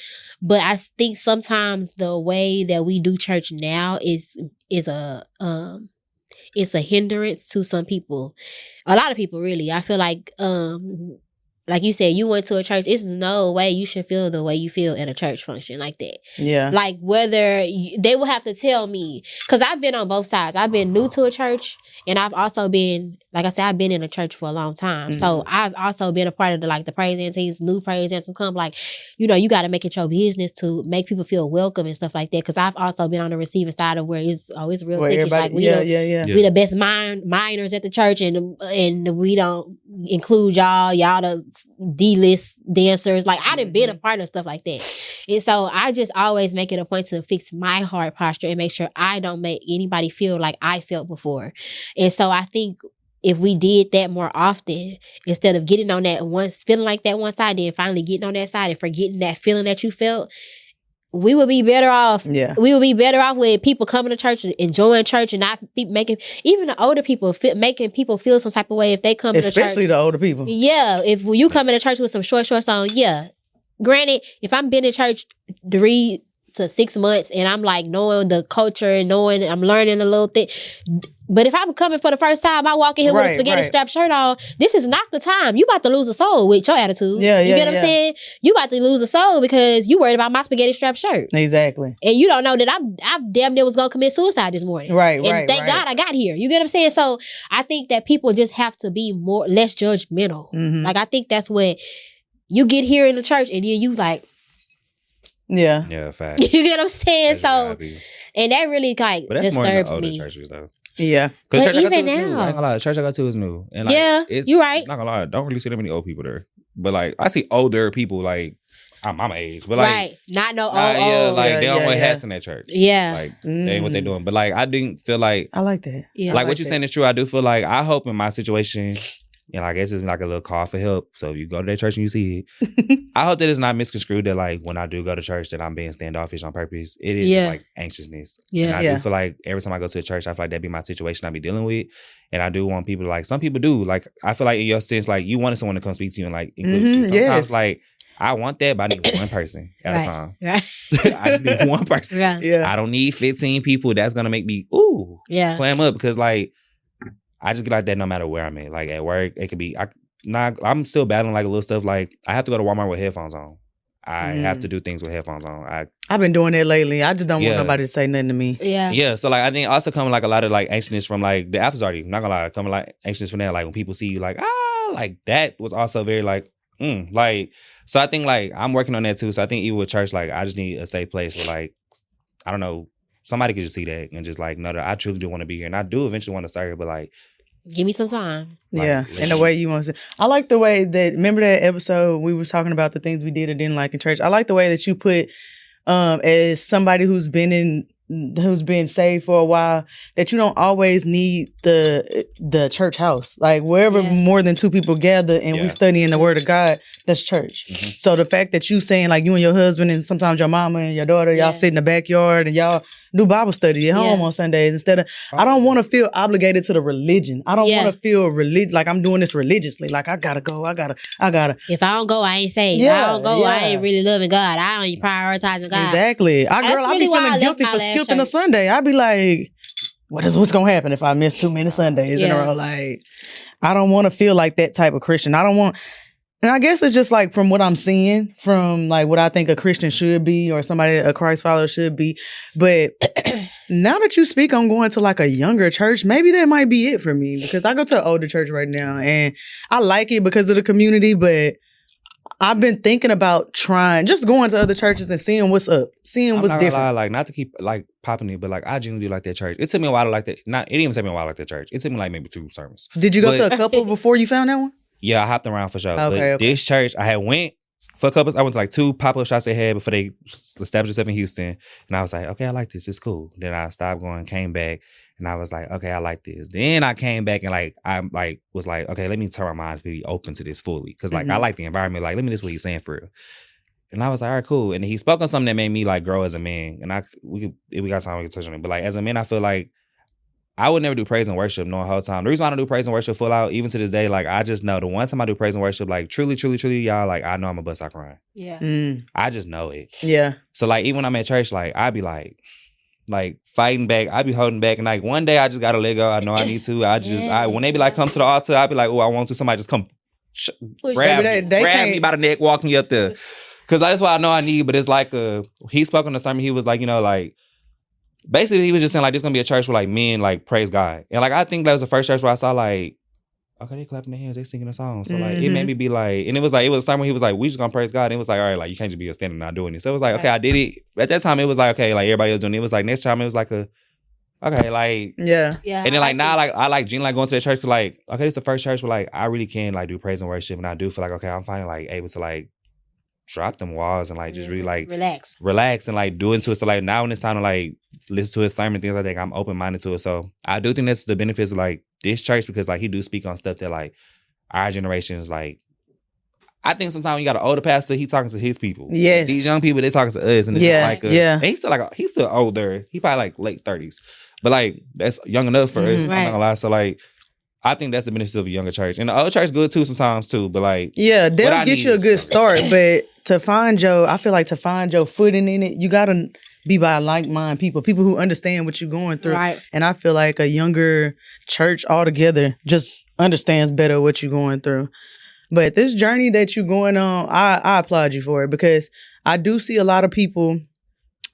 But I think sometimes the way that we do church now is it's a hindrance to some people. A lot of people, really. I feel like you said, you went to a church. It's no way you should feel the way you feel at a church function like that. Yeah. Like whether they will have to tell me, because I've been on both sides. I've been new to a church, and I've also been, like I said, I've been in a church for a long time. So I've also been a part of the praise and teams, new praise dancers come. Like, you know, you got to make it your business to make people feel welcome and stuff like that. Because I've also been on the receiving side of where it's real thickish. Like we the best minors at the church, and we don't include y'all the D-list dancers. Like I done been a part of stuff like that. And so I just always make it a point to fix my heart posture and make sure I don't make anybody feel like I felt before. And so I think if we did that more often, instead of getting on that feeling like that one side, then finally getting on that side and forgetting that feeling that you felt, we would be better off. Yeah. We would be better off with people coming to church, enjoying church, and not making, even the older people, making people feel some type of way if they come to church. Especially the older people. Yeah. If you come into church with some short on, granted, if I'm been in church 3 to 6 months and I'm like knowing the culture and knowing I'm learning a little thing. But if I'm coming for the first time, I walk in here with a spaghetti strap shirt on, this is not the time. You about to lose a soul with your attitude. Yeah, you get what I'm saying? You about to lose a soul because you worried about my spaghetti strap shirt. Exactly. And you don't know that I damn near was going to commit suicide this morning. And thank God I got here. You get what I'm saying? So I think that people just have to be less judgmental. Like I think that's what you get here in the church and then you like, yeah, fact. You get what I'm saying? So, and that really like disturbs me. Churches, though. Yeah, but even now, I ain't gonna lie, the church I go to is new, and like, you're right. Not gonna lie, I don't really see that many old people there, but like I see older people like I'm my age, but like not no old. They don't wear hats in that church. Yeah, like they ain't what they doing. But like I didn't feel like I like that. Yeah, like what you're saying is true. I do feel like I hope in my situation. And I guess it's like a little call for help. So if you go to that church and you see it, I hope that it's not misconstrued that like when I do go to church that I'm being standoffish on purpose. It is just, like anxiousness. Yeah. And I do feel like every time I go to a church, I feel like that'd be my situation I'd be dealing with. And I do want people to like, some people do. Like I feel like in your sense, like you wanted someone to come speak to you and like include you. Sometimes like I want that, but I need one person at a time. Right. I just need one person. Yeah. I don't need 15 people that's gonna make me clam up because like I just get like that no matter where I'm at. Like at work, it could be I'm still battling like a little stuff. Like I have to go to Walmart with headphones on. I have to do things with headphones on. I've been doing that lately. I just don't want nobody to say nothing to me. Yeah. Yeah. So like I think also coming like a lot of like anxiousness from like the After Zarty. I'm not gonna lie, coming like anxiousness from that. Like when people see you like like that was also very like like so I think like I'm working on that too. So I think even with church, like I just need a safe place where like I don't know, somebody could just see that and just like know that I truly do want to be here and I do eventually want to serve, but like Give me some time. Yeah, and the way you want to. I like the way that. Remember that episode we was talking about the things we did or didn't like in church. I like the way that you put, as somebody who's been saved for a while, that you don't always need the church house. Like wherever more than two people gather and we studying the word of God, that's church. Mm-hmm. So the fact that you saying like you and your husband and sometimes your mama and your daughter, y'all sit in the backyard and y'all do Bible study at home on Sundays instead of, I don't want to feel obligated to the religion. I don't want to feel like I'm doing this religiously. Like I gotta go. I gotta. If I don't go, I ain't saved. If I don't go, I ain't really loving God. I ain't prioritizing God. Exactly. I be feeling guilty for skipping a Sunday. I be like, what's gonna happen if I miss too many Sundays in a row? Like, I don't want to feel like that type of Christian. I don't want. And I guess it's just like from what I'm seeing, from like what I think a Christian should be or somebody, a Christ follower should be. But now that you speak on going to like a younger church, maybe that might be it for me because I go to an older church right now and I like it because of the community, but I've been thinking about just going to other churches and seeing what's up, seeing what's different. Lie, like not to keep like popping it, but like I genuinely do like that church. It took me a while to like that. It didn't even take me a while to like that church. It took me like maybe 2 sermons. Did you go to a couple before you found that one? Yeah, I hopped around for sure. Okay, but this church, I had went for a couple. I went to like 2 pop-up shops they had before they established themselves in Houston. And I was like, okay, I like this. It's cool. Then I stopped going, came back, and I was like, okay, I like this. Then I came back and like I like was like, okay, let me turn my mind to be open to this fully. Cause like I like the environment. Like, let me just what he's saying for real. And I was like, all right, cool. And he spoke on something that made me like grow as a man. And we got time we can touch on it. But like as a man, I feel like I would never do praise and worship no whole time. The reason why I don't do praise and worship full out, even to this day, like I just know the one time I do praise and worship, like truly, y'all, like I know I'm a bust out crying. Yeah. I just know it. Yeah. So like even when I'm at church, like I be like fighting back. I be holding back. And like one day I just gotta let go. I know I need to. When they be like come to the altar, I be like, oh, I want to. Somebody just come grab me by the neck, walk me up there. Cause that's what I know I need. But it's like he spoke on the sermon. He was like, like basically, he was just saying, like, this going to be a church where, like, men, like, praise God. And, like, I think that was the first church where I saw, like, okay, they clapping their hands, they singing a song. So, like, it made me be like, and it was a time when he was like, we just going to praise God. And it was like, all right, like, you can't just be a standing not doing it. So, it was like, okay, I did it. At that time, it was like, okay, like, everybody was doing it. It was like, next time, it was like okay, like. Yeah. And then, like, now, like, I like Gene, like, going to the church, cause, like, okay, this is the first church where, like, I really can, like, do praise and worship. And I do feel like, okay, I'm finally, like, able to, like, drop them walls and like just really like relax and like do into it. So like now when it's time to like listen to his sermon, things like that, I'm open-minded to it. So I do think that's the benefits of like this church because like he do speak on stuff that like our generation is like. I think sometimes when you got an older pastor, he talking to his people. Yes. These young people, they talking to us. And it's just like and he's still older. He probably like late 30s. But like that's young enough for us. Right. I'm not gonna lie. So like I think that's the benefit of a younger church. And the old church good too sometimes too. But like they'll get you a good start. But I feel like to find your footing in it, you gotta be by like-minded people who understand what you're going through. Right. And I feel like a younger church altogether just understands better what you're going through. But this journey that you're going on, I applaud you for it because I do see a lot of people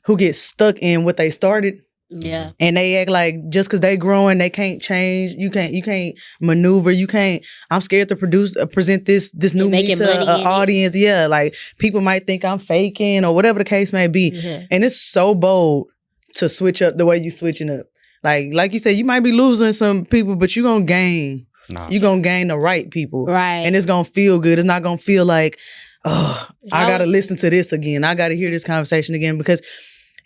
who get stuck in what they started. Yeah. And they act like just because they growing, they can't change. You can't maneuver. I'm scared to present this new me to an audience. Yeah. Like people might think I'm faking or whatever the case may be. Mm-hmm. And it's so bold to switch up the way you switching up. Like you said, you might be losing some people, but you're going to gain. You're going to gain the right people. Right. And it's going to feel good. It's not going to feel like, I got to listen to this again. I got to hear this conversation again because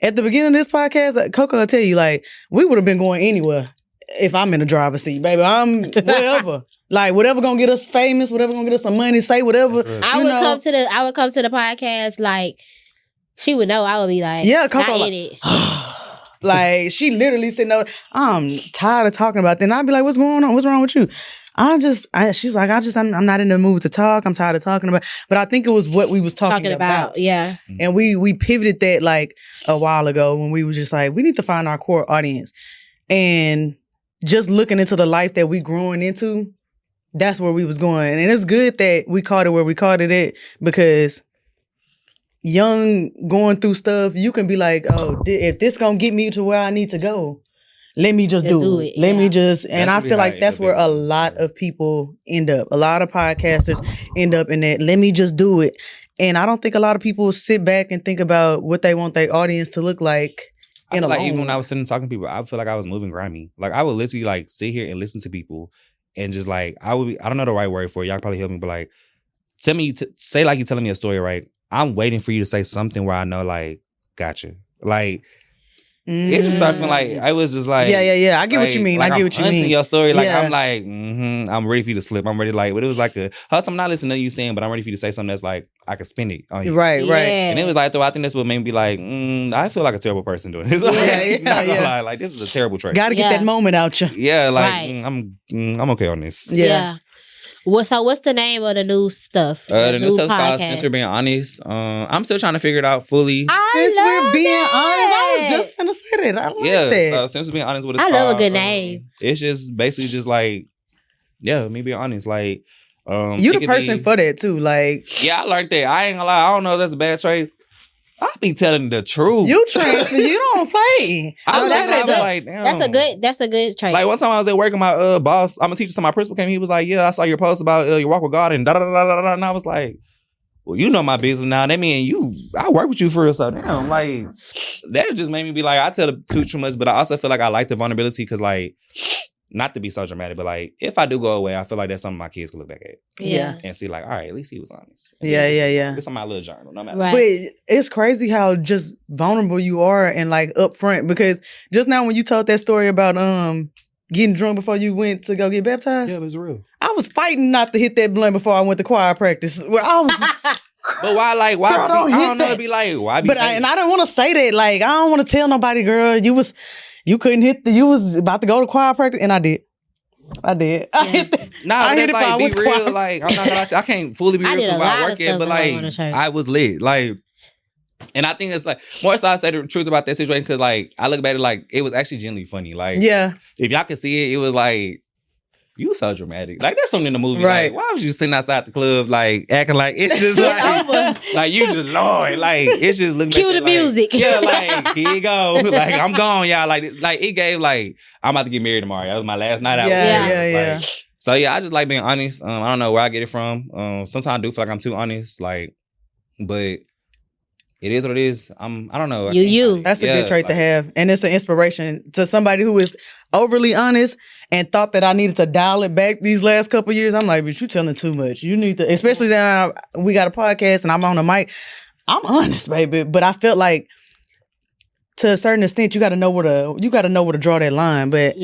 at the beginning of this podcast, Coco will tell you, like, we would have been going anywhere if I'm in the driver's seat, baby. I'm whatever. Like, whatever gonna get us famous, whatever gonna get us some money, say whatever. I would come to the podcast, like, she would know. I would be like, yeah, Coco, in it. Like, she literally said, no, I'm tired of talking about that. And I'd be like, what's going on? What's wrong with you? She was like, I'm not in the mood to talk. I'm tired of talking about, but I think it was what we was talking about. Yeah. And we pivoted that like a while ago when we was just like, we need to find our core audience and just looking into the life that we growing into. That's where we was going. And it's good that we caught it where we caught it at because young going through stuff, you can be like, oh, if this gonna get me to where I need to go, let me just do it. Let me just, and I feel like that's where a lot of people end up. A lot of podcasters end up in that, let me just do it. And I don't think a lot of people sit back and think about what they want their audience to look like I feel like even when I was sitting talking to people, I feel like I was moving grimy. Like I would literally like sit here and listen to people and just like I don't know the right word for it. Y'all can probably help me, but like tell me say like you're telling me a story, right? I'm waiting for you to say something where I know like gotcha. Like it just started feeling like I was just like yeah. I get what you mean. Like I get what you mean. Your story, like I'm like, I'm ready for you to slip. I'm ready, like, but it was like I'm not listening to you saying, but I'm ready for you to say something that's like I can spin it on you. Right. And it was like, though, I think that's what made me be like, I feel like a terrible person doing this. Not gonna lie, like this is a terrible trait. Got to get that moment out you. Yeah, like I'm okay on this. Yeah. What's the name of the new stuff? The new stuff's called Since We're Being Honest. I'm still trying to figure it out fully. Since We're Being Honest, I was just gonna say that. I like that. So Since We're Being Honest, what it's I called, love a good name. It's just basically just like, me being honest. Like, you the person for that too. Like, I learned that. I ain't gonna lie. I don't know if that's a bad trait. I be telling the truth. You transfer. You don't play. That's a good trait. Like one time I was at work and my boss, I'm a teacher, so my principal came. He was like, "Yeah, I saw your post about your walk with God and da da da da da." And I was like, "Well, you know my business now. That mean I work with you for real." So damn, like that just made me be like, I tell the truth too much, but I also feel like I like the vulnerability because like. Not to be so dramatic, but like if I do go away, I feel like that's something my kids can look back at. Yeah. And see like, all right, at least he was honest. Yeah. It's on my little journal, no matter. Right. But it's crazy how just vulnerable you are and like upfront because just now when you told that story about getting drunk before you went to go get baptized. Yeah, it was real. I was fighting not to hit that blunt before I went to choir practice. Well, I was But why like why girl, I don't know, it'd be like why be and I don't want to say that. Like I don't want to tell nobody, girl, you couldn't hit you was about to go to choir practice, and I did. I hit that. Nah, that's like be real. Choir. Like I'm not gonna. I can't fully be real about I work it, but like I was lit. Like, and I think it's like more so I say the truth about that situation because like I look back at it like it was actually genuinely funny. Like, if y'all could see it, it was like. You so dramatic. Like, that's something in the movie. Right. Like, why was you sitting outside the club, like, acting like it's just like you just Lord. Like, it's just looking cue the music. Like, yeah, like, here you go. Like, I'm gone, y'all. Like, it gave, like, I'm about to get married tomorrow. That was my last night out. Yeah. So, yeah, I just like being honest. I don't know where I get it from. Sometimes I do feel like I'm too honest. Like, but it is what it is. I don't know. That's a good trait to have. And it's an inspiration to somebody who is overly honest and thought that I needed to dial it back these last couple of years. I'm like, but you telling too much. You need to, especially now we got a podcast and I'm on the mic. I'm honest, baby. But I felt like to a certain extent, you got to know where to draw that line. But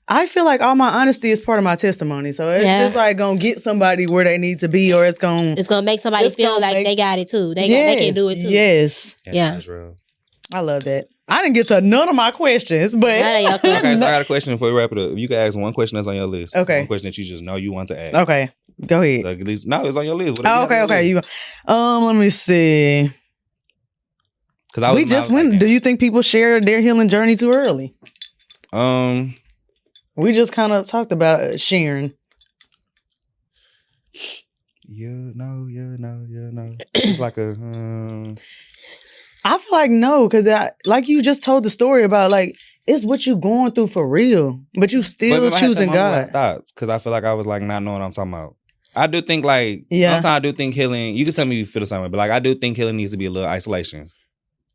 I feel like all my honesty is part of my testimony. So it's just like going to get somebody where they need to be, or it's going to make somebody feel like they got it too. They can do it too. Yes. Yeah. That's real. I love that. I didn't get to none of my questions, but okay, so I got a question before we wrap it up. If you can ask one question that's on your list. Okay. One question that you just know you want to ask. Okay. Go ahead. Like at least it's on your list. Okay. Let me see. Because we just went. Like, do you think people share their healing journey too early? We just kind of talked about sharing. No. It's like a. I feel like no, because like you just told the story about like it's what you going through for real, but you still choosing God. Stop, because I feel like I was like not knowing what I'm talking about. I do think like sometimes I do think healing. You can tell me you feel the same way, but like I do think healing needs to be a little isolation.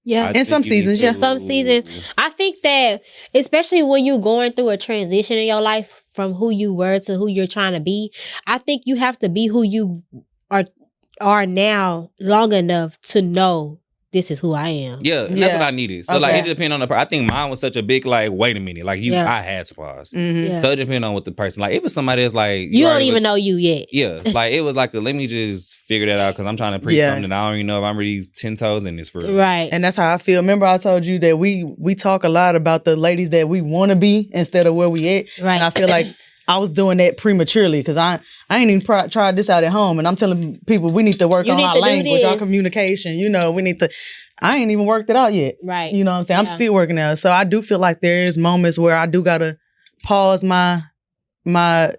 Yeah, in some seasons, some seasons. I think that especially when you're going through a transition in your life from who you were to who you're trying to be, I think you have to be who you are now long enough to know this is who I am. Yeah, and that's what I needed. So like it depends on the person. I think mine was such a big like, wait a minute, like I had to pause. Mm-hmm. Yeah. So it depends on what the person like. If it's somebody that's like you don't even know you yet. Yeah, like it was like let me just figure that out because I'm trying to preach something that I don't even know if I'm really 10 toes in this for real. Right. And that's how I feel. Remember I told you that we talk a lot about the ladies that we want to be instead of where we at. Right. And I feel like I was doing that prematurely because I ain't even tried this out at home, and I'm telling people we need to work on our language, our communication. We need to. I ain't even worked it out yet. Right. You know what I'm saying? I'm still working out. So I do feel like there is moments where I do gotta pause my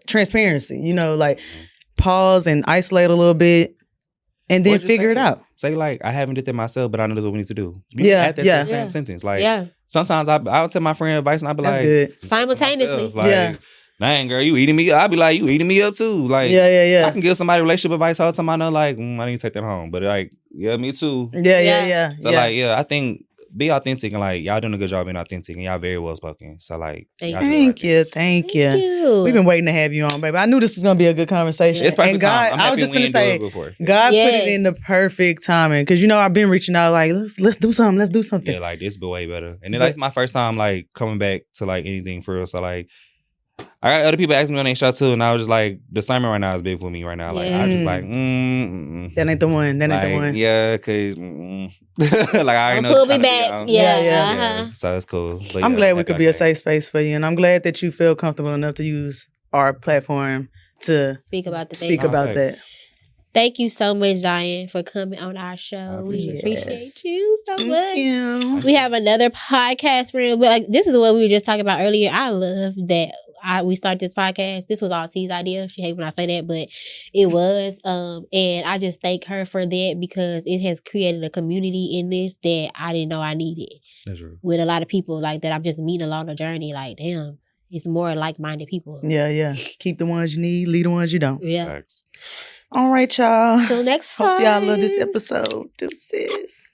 transparency. Like pause and isolate a little bit, and then figure it out. Say like I haven't did that myself, but I know that's what we need to do. Add that to the same sentence. Like sometimes I'll tell my friend advice and I'll be that's like good. Simultaneously. Like, dang, girl, you eating me up. I'll be like, you eating me up too. Like, I can give somebody relationship advice all the time. I know, like, I need to take that home. But like, me too. Yeah. So like, I think be authentic and like y'all doing a good job being authentic and y'all very well spoken. So like, Thank y'all do the right thing. Thank you. We've been waiting to have you on, baby. I knew this was gonna be a good conversation. It's perfect And God, time. I'm I was happy just we gonna didn't do say, it before. God put Yes. it in the perfect timing because you know I've been reaching out like let's do something. Let's do something. Yeah, like this be way better. And then like, it's my first time like coming back to like anything for real. So like, I got other people asking me on their show too, and I was just like, the summer right now is big for me right now. Like I was just like, That ain't the one. That ain't the one. Yeah, cause like I already know. Pull what me you're trying to be back. on. Yeah. Yeah, so it's cool. But I'm yeah, glad we happy could I be a came. safe space for you, and I'm glad that you feel comfortable enough to use our platform to Speak about the speak things. about that. Thank you so much, Zion, for coming on our show. We appreciate you so much. Thank you. We have another podcast friend. Like this is what we were just talking about earlier. I love that we started this podcast. This was all T's idea. She hates when I say that, but it was. And I just thank her for that because it has created a community in this that I didn't know I needed. That's true. With a lot of people like that I'm just meeting along the journey. Like, damn, it's more like-minded people. Yeah. Keep the ones you need, leave the ones you don't. Yeah. Thanks. All right, y'all. Till next time. Hope y'all love this episode. Deuces.